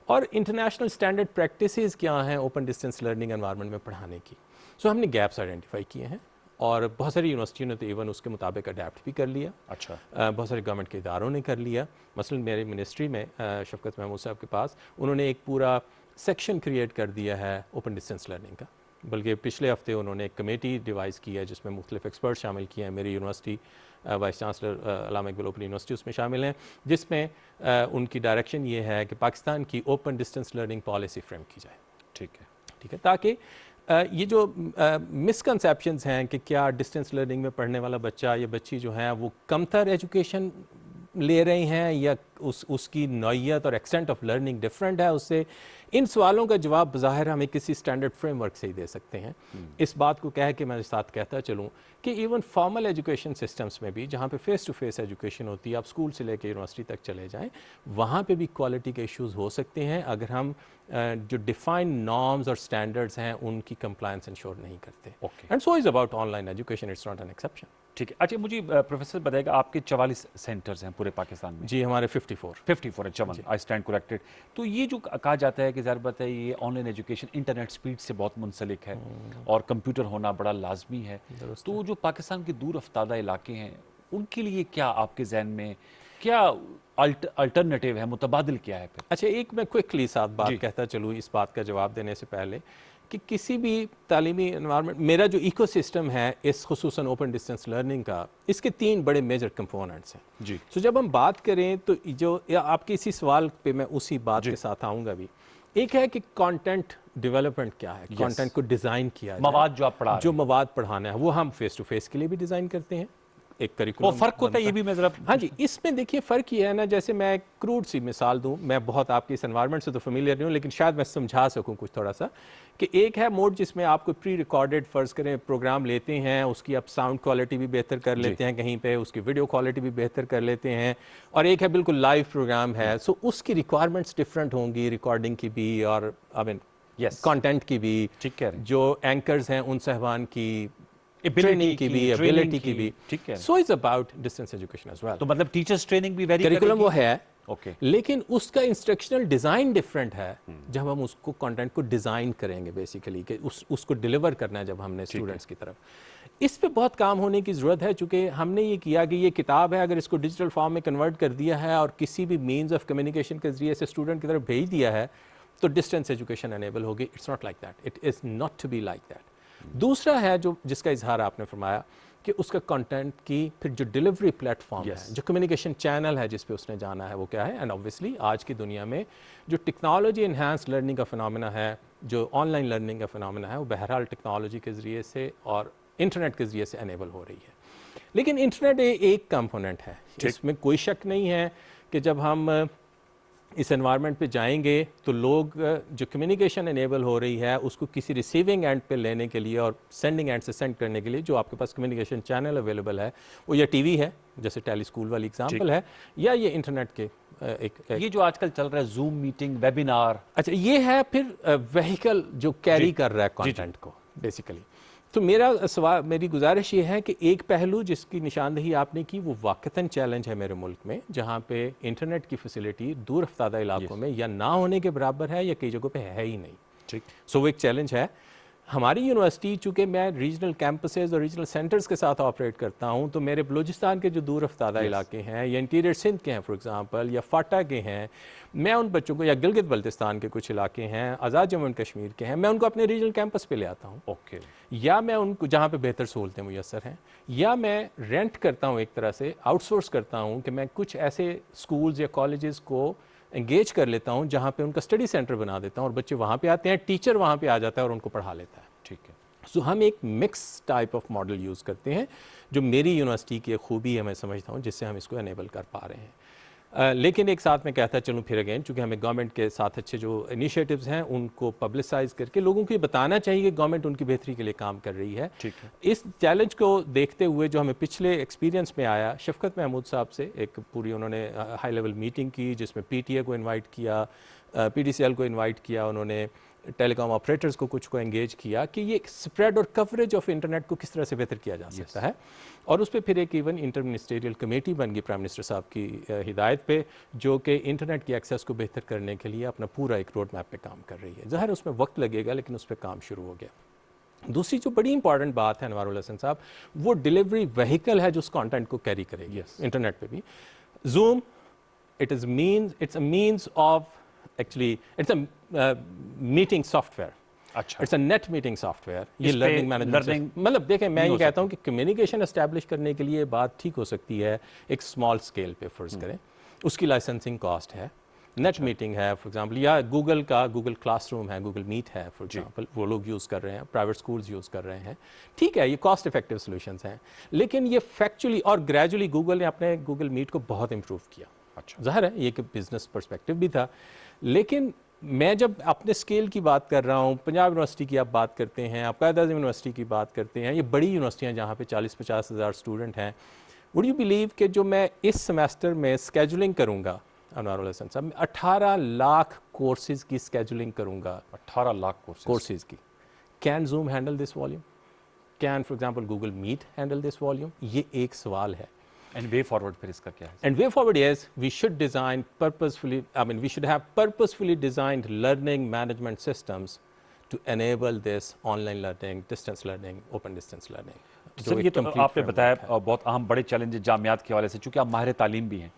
और इंटरनेशनल स्टैंडर्ड प्रैक्टिसेस क्या हैं ओपन डिस्टेंस लर्निंग एनवायरनमेंट में पढ़ाने की। सो हमने गैप्स आइडेंटिफाई किए हैं और बहुत सारी यूनिवर्सिटियों ने तो इवन उसके मुताबिक अडेप्ट भी कर लिया। अच्छा, बहुत सारे गवर्नमेंट के इदारों ने कर लिया। मसलन मेरी मिनिस्ट्री में शफकत महमूद साहब के पास उन्होंने एक पूरा सेक्शन क्रिएट कर दिया है ओपन डिस्टेंस लर्निंग का, बल्कि पिछले हफ्ते उन्होंने एक कमेटी डिवाइस की है जिसमें मुख्तलिफ एक्सपर्ट शामिल किए हैं। मेरी यूनिवर्सिटी वाइस चांसलर अल्लामा इकबाल ओपन यूनिवर्सिटी उसमें शामिल हैं, जिसमें उनकी डायरेक्शन ये है कि पाकिस्तान की open distance learning policy frame की जाए। ठीक है, ताकि ये जो मिसकंसेप्शंस हैं कि क्या डिस्टेंस लर्निंग में पढ़ने वाला बच्चा या बच्ची जो है वो कमतर एजुकेशन ले रहे हैं या उसकी नौइयत और एक्सटेंट ऑफ लर्निंग डिफरेंट है उससे, इन सवालों का जवाब बज़ाहिर हमें किसी स्टैंडर्ड फ्रेमवर्क से ही दे सकते हैं। इस बात को कह के मैं साथ कहता चलूँ कि इवन फॉर्मल एजुकेशन सिस्टम्स में भी जहाँ पे फेस टू फेस एजुकेशन होती है, आप स्कूल से लेकर यूनिवर्सिटी तक चले जाएं, वहाँ पे भी क्वालिटी के इश्यूज़ हो सकते हैं अगर हम जो डिफाइंड नॉर्म्स और स्टैंडर्ड्स हैं उनकी कंप्लायंस इंश्योर नहीं करते। And so is about online education, it's not an exception. ठीक है, अच्छा मुझे प्रोफेसर बताएगा, आपके 44 सेंटर्स हैं पूरे पाकिस्तान में? जी, हमारे 54 अच्छा, आई स्टैंड करेक्टेड। तो ये जो कहा जाता है कि ज़ाहिर बात है ये ऑनलाइन एजुकेशन इंटरनेट स्पीड से बहुत मुंसलिक है और कंप्यूटर होना बड़ा लाजमी है, तो जो पाकिस्तान के दूर अफ्तादा इलाके हैं उनके लिए क्या आपके जहन में क्या अल्टरनेटिव है, मुतबादिल क्या है फिर? अच्छा, एक मैं क्विकली साथ बात कहता चलूँ इस बात का जवाब देने से पहले कि किसी भी तालीमी एनवायरनमेंट, मेरा जो इकोसिस्टम है इस खुसूसन ओपन डिस्टेंस लर्निंग का, इसके 3 बड़े मेजर कंपोनेंट्स हैं जी। तो जब हम बात करें तो जो आपके इसी सवाल पे मैं उसी बात के साथ आऊँगा भी। एक है कि कंटेंट डेवलपमेंट क्या है, कंटेंट को डिज़ाइन किया, मवाद जो आप पढ़ा, जो मवाद पढ़ाना है वो हम फेस टू फेस के लिए भी डिज़ाइन करते हैं, एक करिकुलम। वो फ़र्क होता है, ये भी मैं ज़रा। हाँ जी, इसमें देखिए फ़र्क ये है ना, जैसे मैं क्रूड सी मिसाल दूं, मैं बहुत आपकी इस एनवायरनमेंट से तो फेमिलियर नहीं हूँ लेकिन शायद मैं समझा सकूँ कुछ थोड़ा सा, कि एक है मोड जिसमें आपको प्री रिकॉर्डेड फ़र्ज़ करें प्रोग्राम लेते हैं, उसकी आप साउंड क्वालिटी भी बेहतर कर लेते हैं कहीं पे, उसकी वीडियो क्वालिटी भी बेहतर कर लेते हैं, और एक है बिल्कुल लाइव प्रोग्राम है। सो उसकी रिक्वायरमेंट्स डिफरेंट होंगी, रिकॉर्डिंग की भी और आई मीन कंटेंट की भी। ठीक है, जो एंकर्स हैं उन साहबान की ट्रेनिंग की भी, एबिलिटी की भी, ठीक है। So is about distance education as well. तो मतलब टीचर्स ट्रेनिंग भी वेरी करिकुलम वो है, ओके, लेकिन उसका इंस्ट्रक्शनल डिज़ाइन डिफरेंट है जब हम उसको कंटेंट को डिज़ाइन करेंगे बेसिकली, कि उसको डिलीवर करना है जब हमने स्टूडेंट्स की तरफ। इस पे बहुत काम होने की ज़रूरत है, चूँकि हमने ये किया कि ये किताब है, अगर इसको डिजिटल फॉर्म में कन्वर्ट कर दिया है और किसी भी मीन्स ऑफ कम्युनिकेशन के ज़रिए से स्टूडेंट की तरफ भेज दिया है तो डिस्टेंस एजुकेशन एनेबल होगी। It's not like that, it is not to be like that. दूसरा है जो जिसका इजहार आपने फरमाया कि उसका कंटेंट की फिर जो डिलीवरी प्लेटफॉर्म है, जो कम्युनिकेशन चैनल है जिस पे उसने जाना है वो क्या है। एंड ऑब्वियसली आज की दुनिया में जो टेक्नोलॉजी इन्हांस लर्निंग का फिनोमेना है, जो ऑनलाइन लर्निंग का फिनोमेना है, वो बहरहाल टेक्नोलॉजी के ज़रिए से और इंटरनेट के ज़रिए से एनेबल हो रही है। लेकिन इंटरनेट एक कंपोनेंट है, इसमें कोई शक नहीं है कि जब हम इस एनवायरनमेंट पे जाएंगे तो लोग जो कम्युनिकेशन एनेबल हो रही है उसको किसी रिसीविंग एंड पे लेने के लिए और सेंडिंग एंड से सेंड करने के लिए जो आपके पास कम्युनिकेशन चैनल अवेलेबल है वो या टीवी है, जैसे टेली स्कूल वाली एग्जांपल है, या ये इंटरनेट के ये जो आजकल चल रहा है जूम मीटिंग, वेबिनार, अच्छा ये है फिर व्हीकल जो कैरी कर रहा है कंटेंट को बेसिकली। तो मेरा सवाल, मेरी गुजारिश ये है कि एक पहलू जिसकी निशानदही आपने की वो वाक़तन चैलेंज है मेरे मुल्क में, जहाँ पे इंटरनेट की फैसिलिटी दूर अफ्तादा इलाकों में या ना होने के बराबर है या कई जगहों पे है ही नहीं। ठीक, सो वो एक चैलेंज है। हमारी यूनिवर्सिटी, चूँकि मैं रीजनल कैंपसेस और रीजनल सेंटर्स के साथ ऑपरेट करता हूँ, तो मेरे बलूचिस्तान के जो दूर अफ्तादा इलाके हैं या इंटीरियर सिंध के हैं फॉर एग्जांपल, या फाटा के हैं, मैं उन बच्चों को, या गिलगित बल्तिस्तान के कुछ इलाके हैं, आज़ाद जम्मू एंड कश्मीर के हैं, मैं उनको अपने रीजनल कैंपस पे ले आता हूँ। ओके, या मैं उनको जहाँ पे बेहतर सहूलतें मुयसर हैं, या मैं रेंट करता हूँ, एक तरह से आउटसोर्स करता हूँ कि मैं कुछ ऐसे स्कूल्स या कॉलेजेस को एंगेज कर लेता हूँ जहाँ पे उनका स्टडी सेंटर बना देता हूँ और बच्चे वहाँ पे आते हैं, टीचर वहाँ पे आ जाता है और उनको पढ़ा लेता है। ठीक है। सो हम एक mix type of model use करते हैं, जो मेरी यूनिवर्सिटी की एक खूबी है मैं समझता हूँ, जिससे हम इसको एनेबल कर पा रहे हैं। लेकिन एक साथ मैं कहता चलूँ फिर अगेन, चूँकि हमें गवर्नमेंट के साथ अच्छे जो इनिशिएटिव्स हैं उनको पब्लिसाइज करके लोगों को ये बताना चाहिए कि गवर्नमेंट उनकी बेहतरी के लिए काम कर रही है। ठीक है। इस चैलेंज को देखते हुए जो हमें पिछले एक्सपीरियंस में आया, शफकत महमूद साहब से एक पूरी उन्होंने हाई लेवल मीटिंग की जिसमें PTA को इन्वाइट किया, PDCL को इन्वाइट किया, उन्होंने टेलीकॉम ऑपरेटर्स को कुछ को एंगेज किया कि ये स्प्रेड और कवरेज ऑफ इंटरनेट को किस तरह से बेहतर किया जा सकता है। और उस पर फिर एक इवन इंटर मिनिस्टेरियल कमेटी बन गई प्राइम मिनिस्टर साहब की हिदायत पे, जो कि इंटरनेट की एक्सेस को बेहतर करने के लिए अपना पूरा एक रोड मैप पे काम कर रही है। ज़ाहिर उसमें वक्त लगेगा लेकिन उस पर काम शुरू हो गया। दूसरी जो बड़ी इंपॉर्टेंट बात है अनवारुल हसन साहब, वो डिलीवरी व्हीकल है जो उस कंटेंट को कैरी करेगी। इंटरनेट पे भी Zoom, it's a means of, actually it's a meeting software। अच्छा, it's a net meeting software. ये इस पे लर्निंग मैनेजमेंट, मतलब देखें मैं ये कहता हूँ कि कम्युनिकेशन एस्टैब्लिश करने के लिए बात ठीक हो सकती है एक स्मॉल स्केल पे, फर्ज करें उसकी लाइसेंसिंग कॉस्ट है, नेट मीटिंग है फॉर एग्जांपल, या गूगल का गूगल क्लासरूम है, गूगल मीट है फॉर एग्जांपल, वो लोग यूज़ कर रहे हैं, प्राइवेट स्कूल्स यूज़ कर रहे हैं, ठीक है, ये कॉस्ट इफेक्टिव सोल्यूशंस हैं। लेकिन ये फैक्चुअली और ग्रेजुअली गूगल ने अपने गूगल मीट को बहुत इंप्रूव किया। अच्छा, ज़ाहिर है ये एक बिजनेस पर्सपेक्टिव भी था, लेकिन मैं जब अपने स्केल की बात कर रहा हूँ, पंजाब यूनिवर्सिटी की आप बात करते हैं, आप कायद आज़म यूनिवर्सिटी की बात करते हैं, ये बड़ी यूनिवर्सिटियाँ जहाँ पे 40-50 हज़ार स्टूडेंट हैं, वुड यू बिलीव कि जो मैं इस सेमेस्टर में स्केजुलिंग करूँगा अनवारुल हसन साहब, 18 लाख कोर्सेज की स्केजुलिंग करूँगा। 18 लाख कोर्सेज की। Can Zoom handle this volume? Can for example Google Meet handle this volume? ये एक सवाल है। एंड वे फॉरवर्ड फिर इसका क्या है? And way forward is we should design purposefully, we should have purposefully designed learning management systems to enable this online learning, distance learning, open distance learning. Sir ये तो आपने बताया बहुत अहम बड़े चैलेंज जामियात के हवाले से, चूंकि आप माहिर तालीम भी हैं,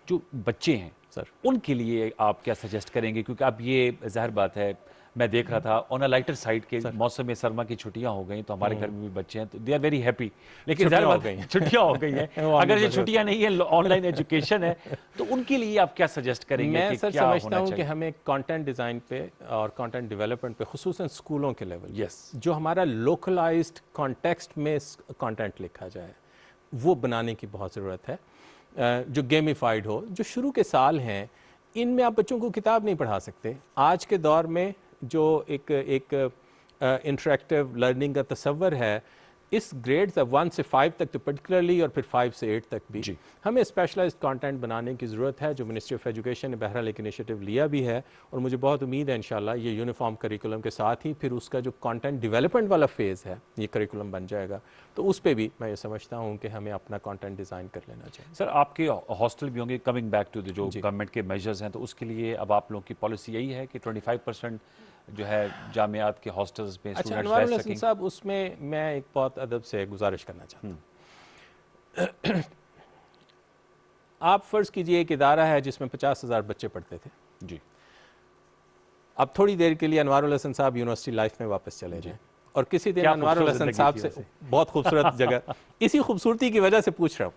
जो बच्चे हैं सर उनके लिए आप क्या सजेस्ट करेंगे? क्योंकि अब ये ज़ाहिर बात है, मैं देख रहा था ऑन अ लाइटर साइड के मौसम सरमा की छुट्टियां हो गई तो हमारे घर में भी बच्चे हैं तो दे आर वेरी हैप्पी, लेकिन ज़ाहिर बात है छुट्टियां हो गई हैं, अगर ये छुट्टियां नहीं है ऑनलाइन एजुकेशन है तो उनके लिए आप क्या सजेस्ट करेंगे? मैं सर समझता हूँ कि हमें कंटेंट डिज़ाइन पे और कंटेंट डेवलपमेंट पे, खुसूसन स्कूलों के लेवल, जो हमारा लोकलाइज्ड कॉन्टेक्स्ट में कंटेंट लिखा जाए वो बनाने की बहुत ज़रूरत है, जो गेमिफाइड हो। जो शुरू के साल हैं इनमें आप बच्चों को किताब नहीं पढ़ा सकते। आज के दौर में जो एक इंटरेक्टिव लर्निंग का तस्वर है, इस ग्रेड्स 1 से 5 तक तो पर्टिकुलरली, और फिर 5 से 8 तक भी हमें स्पेशलाइज्ड कंटेंट बनाने की ज़रूरत है, जो मिनिस्ट्री ऑफ एजुकेशन ने बहरहाल एक इनिशिएटिव लिया भी है, और मुझे बहुत उम्मीद है इंशाल्लाह ये यूनिफॉर्म करिकुलम के साथ ही फिर उसका जो कंटेंट डेवलपमेंट वाला फेज़ है ये करिकुलम बन जाएगा, तो उस पर भी मैं ये समझता हूँ कि हमें अपना कंटेंट डिज़ाइन कर लेना चाहिए। सर, आपके हॉस्टल भी होंगे, कमिंग बैक टू द जो गवर्नमेंट के मेजर्स हैं, तो उसके लिए अब आप लोगों की पॉलिसी यही है कि 25% जो है जामियात के हॉस्टल्स में अच्छा, स्टूडेंट्स अनवारुल रह हसन सकें? साहब, उसमें मैं एक बहुत अदब से गुजारिश करना चाहता हूँ। आप फर्ज कीजिए एक इदारा है जिसमें 50,000 बच्चे पढ़ते थे जी। अब थोड़ी देर के लिए अनवारुल हसन साहब यूनिवर्सिटी लाइफ में वापस चले जाएं, और किसी दिन क्या अनवारुल खूबसूरत हसन ज़िंदगी साहब थी से, वैसे। बहुत खूबसूरत जगह, इसी खूबसूरती की वजह से पूछ रहा हूँ,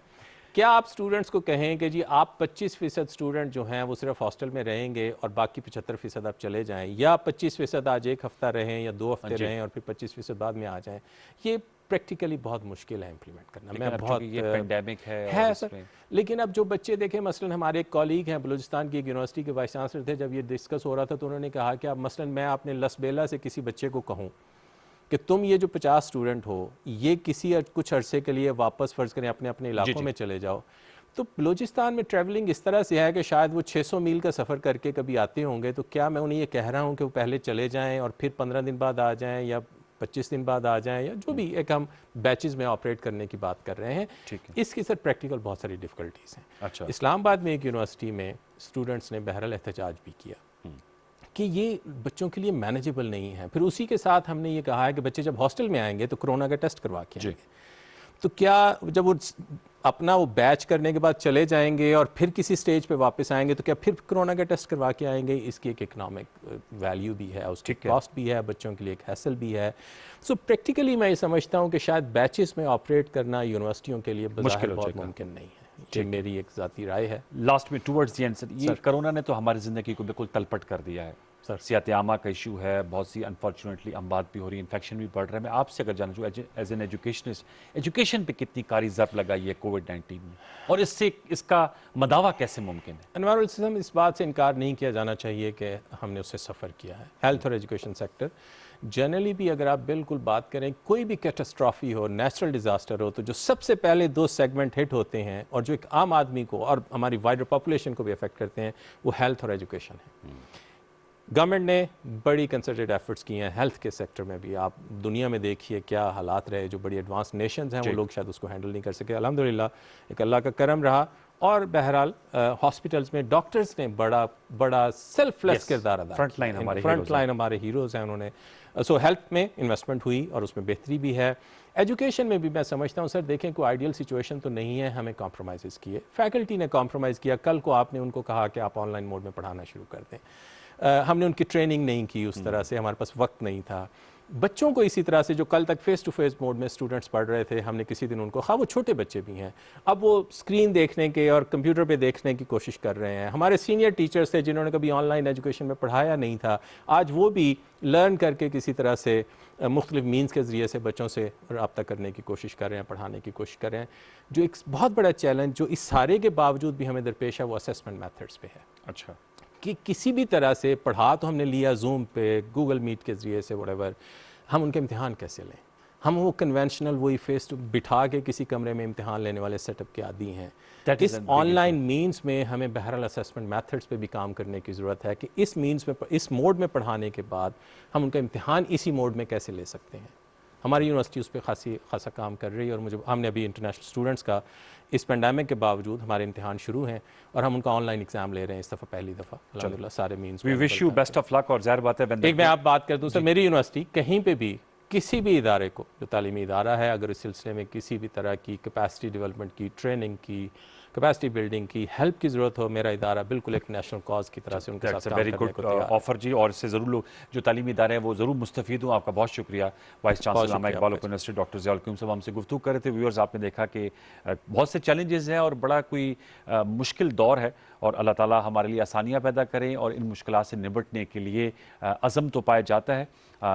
क्या आप स्टूडेंट्स को कहें कि जी आप 25% स्टूडेंट जो हैं वो सिर्फ हॉस्टल में रहेंगे और बाकी 75% आप चले जाएं, या 25% आज एक हफ्ता रहें या 2 हफ्ते रहें और फिर 25% बाद में आ जाएं? ये प्रैक्टिकली बहुत मुश्किल है इम्प्लीमेंट करना। लेकिन मैं अब बहुत चूंकि ये पेंडेमिक है और सर, इसमें लेकिन अब जो बच्चे देखें, मसलन हमारे एक कॉलीग हैं बलूचिस्तान की एक यूनिवर्सिटी के वाइस चांसलर थे, जब ये डिस्कस हो रहा था तो उन्होंने कहा कि अब मसलन मैं अपने लसबेला से किसी बच्चे को कहूँ कि तुम ये जो 50 स्टूडेंट हो ये किसी कुछ अरसे के लिए वापस फ़र्ज़ करें अपने अपने इलाकों में चले जाओ, तो बलूचिस्तान में ट्रैवलिंग इस तरह से है कि शायद वो 600 मील का सफ़र करके कभी आते होंगे, तो क्या मैं उन्हें ये कह रहा हूँ कि वो पहले चले जाएं और फिर 15 दिन बाद आ जाएं या 25 दिन बाद आ जाएं, या जो भी एक हम बैचेस में ऑपरेट करने की बात कर रहे हैं, इसकी सर प्रैक्टिकल बहुत सारी डिफ़िकल्टीज़ हैं। अच्छा। इस्लामाबाद में एक यूनिवर्सिटी में स्टूडेंट्स ने बहरहाल एहतजाज भी किया कि ये बच्चों के लिए मैनेजेबल नहीं है। फिर उसी के साथ हमने ये कहा है कि बच्चे जब हॉस्टल में आएंगे तो कोरोना का टेस्ट करवा के आएंगे, तो क्या जब वो अपना वो बैच करने के बाद चले जाएंगे और फिर किसी स्टेज पे वापस आएंगे तो क्या फिर कोरोना का टेस्ट करवा के आएंगे? इसकी एक इकोनॉमिक वैल्यू भी है, उसकी कॉस्ट भी है, बच्चों के लिए एक हैसल भी है। सो प्रैक्टिकली मैं ये समझता हूँ कि शायद बैचेस में ऑपरेट करना यूनिवर्सिटियों के लिए मुश्किल बहुत मुमकिन नहीं है। ये मेरी एक ज़ाती राय है। लास्ट में टूवर्ड्स दी एंड सर, ये कोरोना ने तो हमारी ज़िंदगी को बिल्कुल तलपट कर दिया है सर। सियात आमा का इशू है, बहुत सी अनफॉर्चुनेटली अमवात भी हो रही है, इन्फेक्शन भी बढ़ रहा है। मैं आपसे अगर जानना चाहूँ एज एन एजुकेशनिस्ट, एजुकेशन पे कितनी कारी ज़रब लगाई है कोविड-19 में, और इससे इसका मदावा कैसे मुमकिन है? अनवारुल हसन, इस बात से इनकार नहीं किया जाना चाहिए कि हमने उससे सफ़र किया है। हेल्थ और एजुकेशन सेक्टर जनरली भी अगर आप बिल्कुल बात करें, कोई भी कैटास्ट्रॉफी हो, नेचुरल डिज़ास्टर हो, तो जो सबसे पहले 2 सेगमेंट हिट होते हैं और जो एक आम आदमी को और हमारी वाइडर पॉपुलेशन को भी अफेक्ट करते हैं, वो हेल्थ और एजुकेशन है। गवर्नमेंट ने बड़ी कंसर्टेड एफर्ट्स किए हैं हेल्थ के सेक्टर में भी। आप दुनिया में देखिए क्या हालात रहे, जो बड़ी एडवांस नेशंस हैं वो लोग शायद उसको हैंडल नहीं कर सके। अल्हम्दुलिल्लाह एक अल्लाह का करम रहा, और बहरहाल हॉस्पिटल्स में डॉक्टर्स ने बड़ा सेल्फलेस किरदार अदा, फ्रंट लाइन हमारे हीरोज़ हैं उन्होंने। सो हेल्थ में इन्वेस्टमेंट हुई और उसमें बेहतरी भी है। एजुकेशन में भी मैं समझता हूँ सर, देखें कोई आइडियल सिचुएशन तो नहीं है, हमें कॉम्प्रोमाइज़ किए, फैकल्टी ने कॉम्प्रोमाइज़ किया। कल को आपने उनको कहा कि आप ऑनलाइन मोड में पढ़ाना शुरू कर दें, हमने उनकी ट्रेनिंग नहीं की उस तरह से, हमारे पास वक्त नहीं था। बच्चों को इसी तरह से जो कल तक फेस टू फेस मोड में स्टूडेंट्स पढ़ रहे थे, हमने किसी दिन उनको, हाँ वो छोटे बच्चे भी हैं, अब वो स्क्रीन देखने के और कंप्यूटर पे देखने की कोशिश कर रहे हैं। हमारे सीनियर टीचर्स थे जिन्होंने कभी ऑनलाइन एजुकेशन में पढ़ाया नहीं था, आज वो भी लर्न करके किसी तरह से मुख्तलिफ मीन्स के ज़रिए से बच्चों से रब्ता करने की कोशिश कर रहे हैं, पढ़ाने की कोशिश कर रहे हैं। जो एक बहुत बड़ा चैलेंज जो इस सारे के बावजूद भी हमें दरपेश है, वो असेसमेंट मैथड्स पे है। अच्छा, कि किसी भी तरह से पढ़ा तो हमने लिया जूम पे, गूगल मीट के ज़रिए से, व्हाटएवर, हम उनके इम्तिहान कैसे लें? हम वो कन्वेंशनल वही फेस टू बिठा के किसी कमरे में इम्तिहान लेने वाले सेटअप के आदी हैं। इस ऑनलाइन मीन्स में हमें बहरहाल असेसमेंट मेथड्स पे भी काम करने की ज़रूरत है कि इस मीन्स में, इस मोड में पढ़ाने के बाद हम उनका इम्तिहान इसी मोड में कैसे ले सकते हैं। हमारी यूनिवर्सिटी उस पर खासा काम कर रही है, और हमने अभी इंटरनेशनल स्टूडेंट्स का इस पेंडेमिक के बावजूद हमारे इम्तिहान शुरू हैं और हम उनका ऑनलाइन एग्जाम ले रहे हैं इस दफ़ा, पहली दफ़ा अल्हम्दुलिल्लाह सारे means. We wish you best of luck. और ज़ाहिर बात है, एक मैं आप बात कर दूँ सर, मेरी यूनिवर्सिटी कहीं पे भी किसी भी इदारे को, जो तालीमी इदारा है, अगर इस सिलसिले में किसी भी तरह की कैपेसिटी डेवलपमेंट की, ट्रेनिंग की, कैपेसिटी बिल्डिंग की हेल्प की ज़रूरत हो, मेरा इदारा बिल्कुल एक नेशनल कॉज की तरह से उनके साथ वेरी गुड ऑफर जी, और इससे ज़रूर लोग जो तालीमी इदारे हैं वो ज़रूर मुस्तफ़ीद हों। आपका बहुत शुक्रिया vice chancellor Allama Iqbal university doctor Ziaul Qayyum साहब हमसे गुफ्तगू कर रहे थे। व्यूअर्स, आपने देखा कि बहुत से चैलेंजेस हैं और बड़ा कोई मुश्किल दौर है, और अल्लाह ताला हमारे लिए आसानियाँ पैदा करें, और इन मुश्किलात से निपटने के लिए अज़म तो पाया जाता है,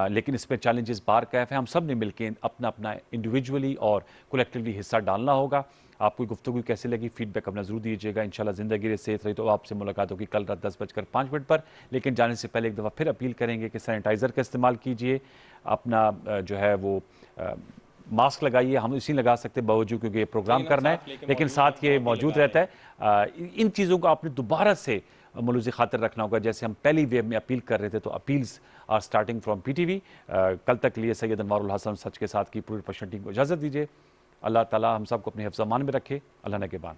लेकिन इसमें चैलेंजेस बार कैफ है। हम सब ने मिलकर अपना अपना इंडिविजुअली और कलेक्टिवली हिस्सा डालना होगा। आपको गुफ्तगू कैसे लगी, फीडबैक अपना जरूर दीजिएगा। इंशाल्लाह ज़िंदगी रे सेहत रही तो आपसे मुलाकात होगी कल रात 10:05 पर। लेकिन जाने से पहले एक दफ़ा फिर अपील करेंगे कि सैनिटाइज़र का इस्तेमाल कीजिए, अपना जो है वो मास्क लगाइए, हम इसी लगा सकते हैं बावजूद क्योंकि ये प्रोग्राम करना है, लेकिन साथ ये मौजूद रहता है। इन चीज़ों को आपने दोबारा से मलूज़ खातिर रखना होगा। जैसे हम पहली वेव में अपील कर रहे थे, तो appeals are starting from PTV। कल तक लिए सैयद अनवारुल हसन सच के साथ की पूरी प्रोडक्शन टीम को इजाज़त दीजिए। अल्लाह ताला हम सबको अपने हिफ्ज़-ए-मान में रखे। अल्लाह ने के बाद।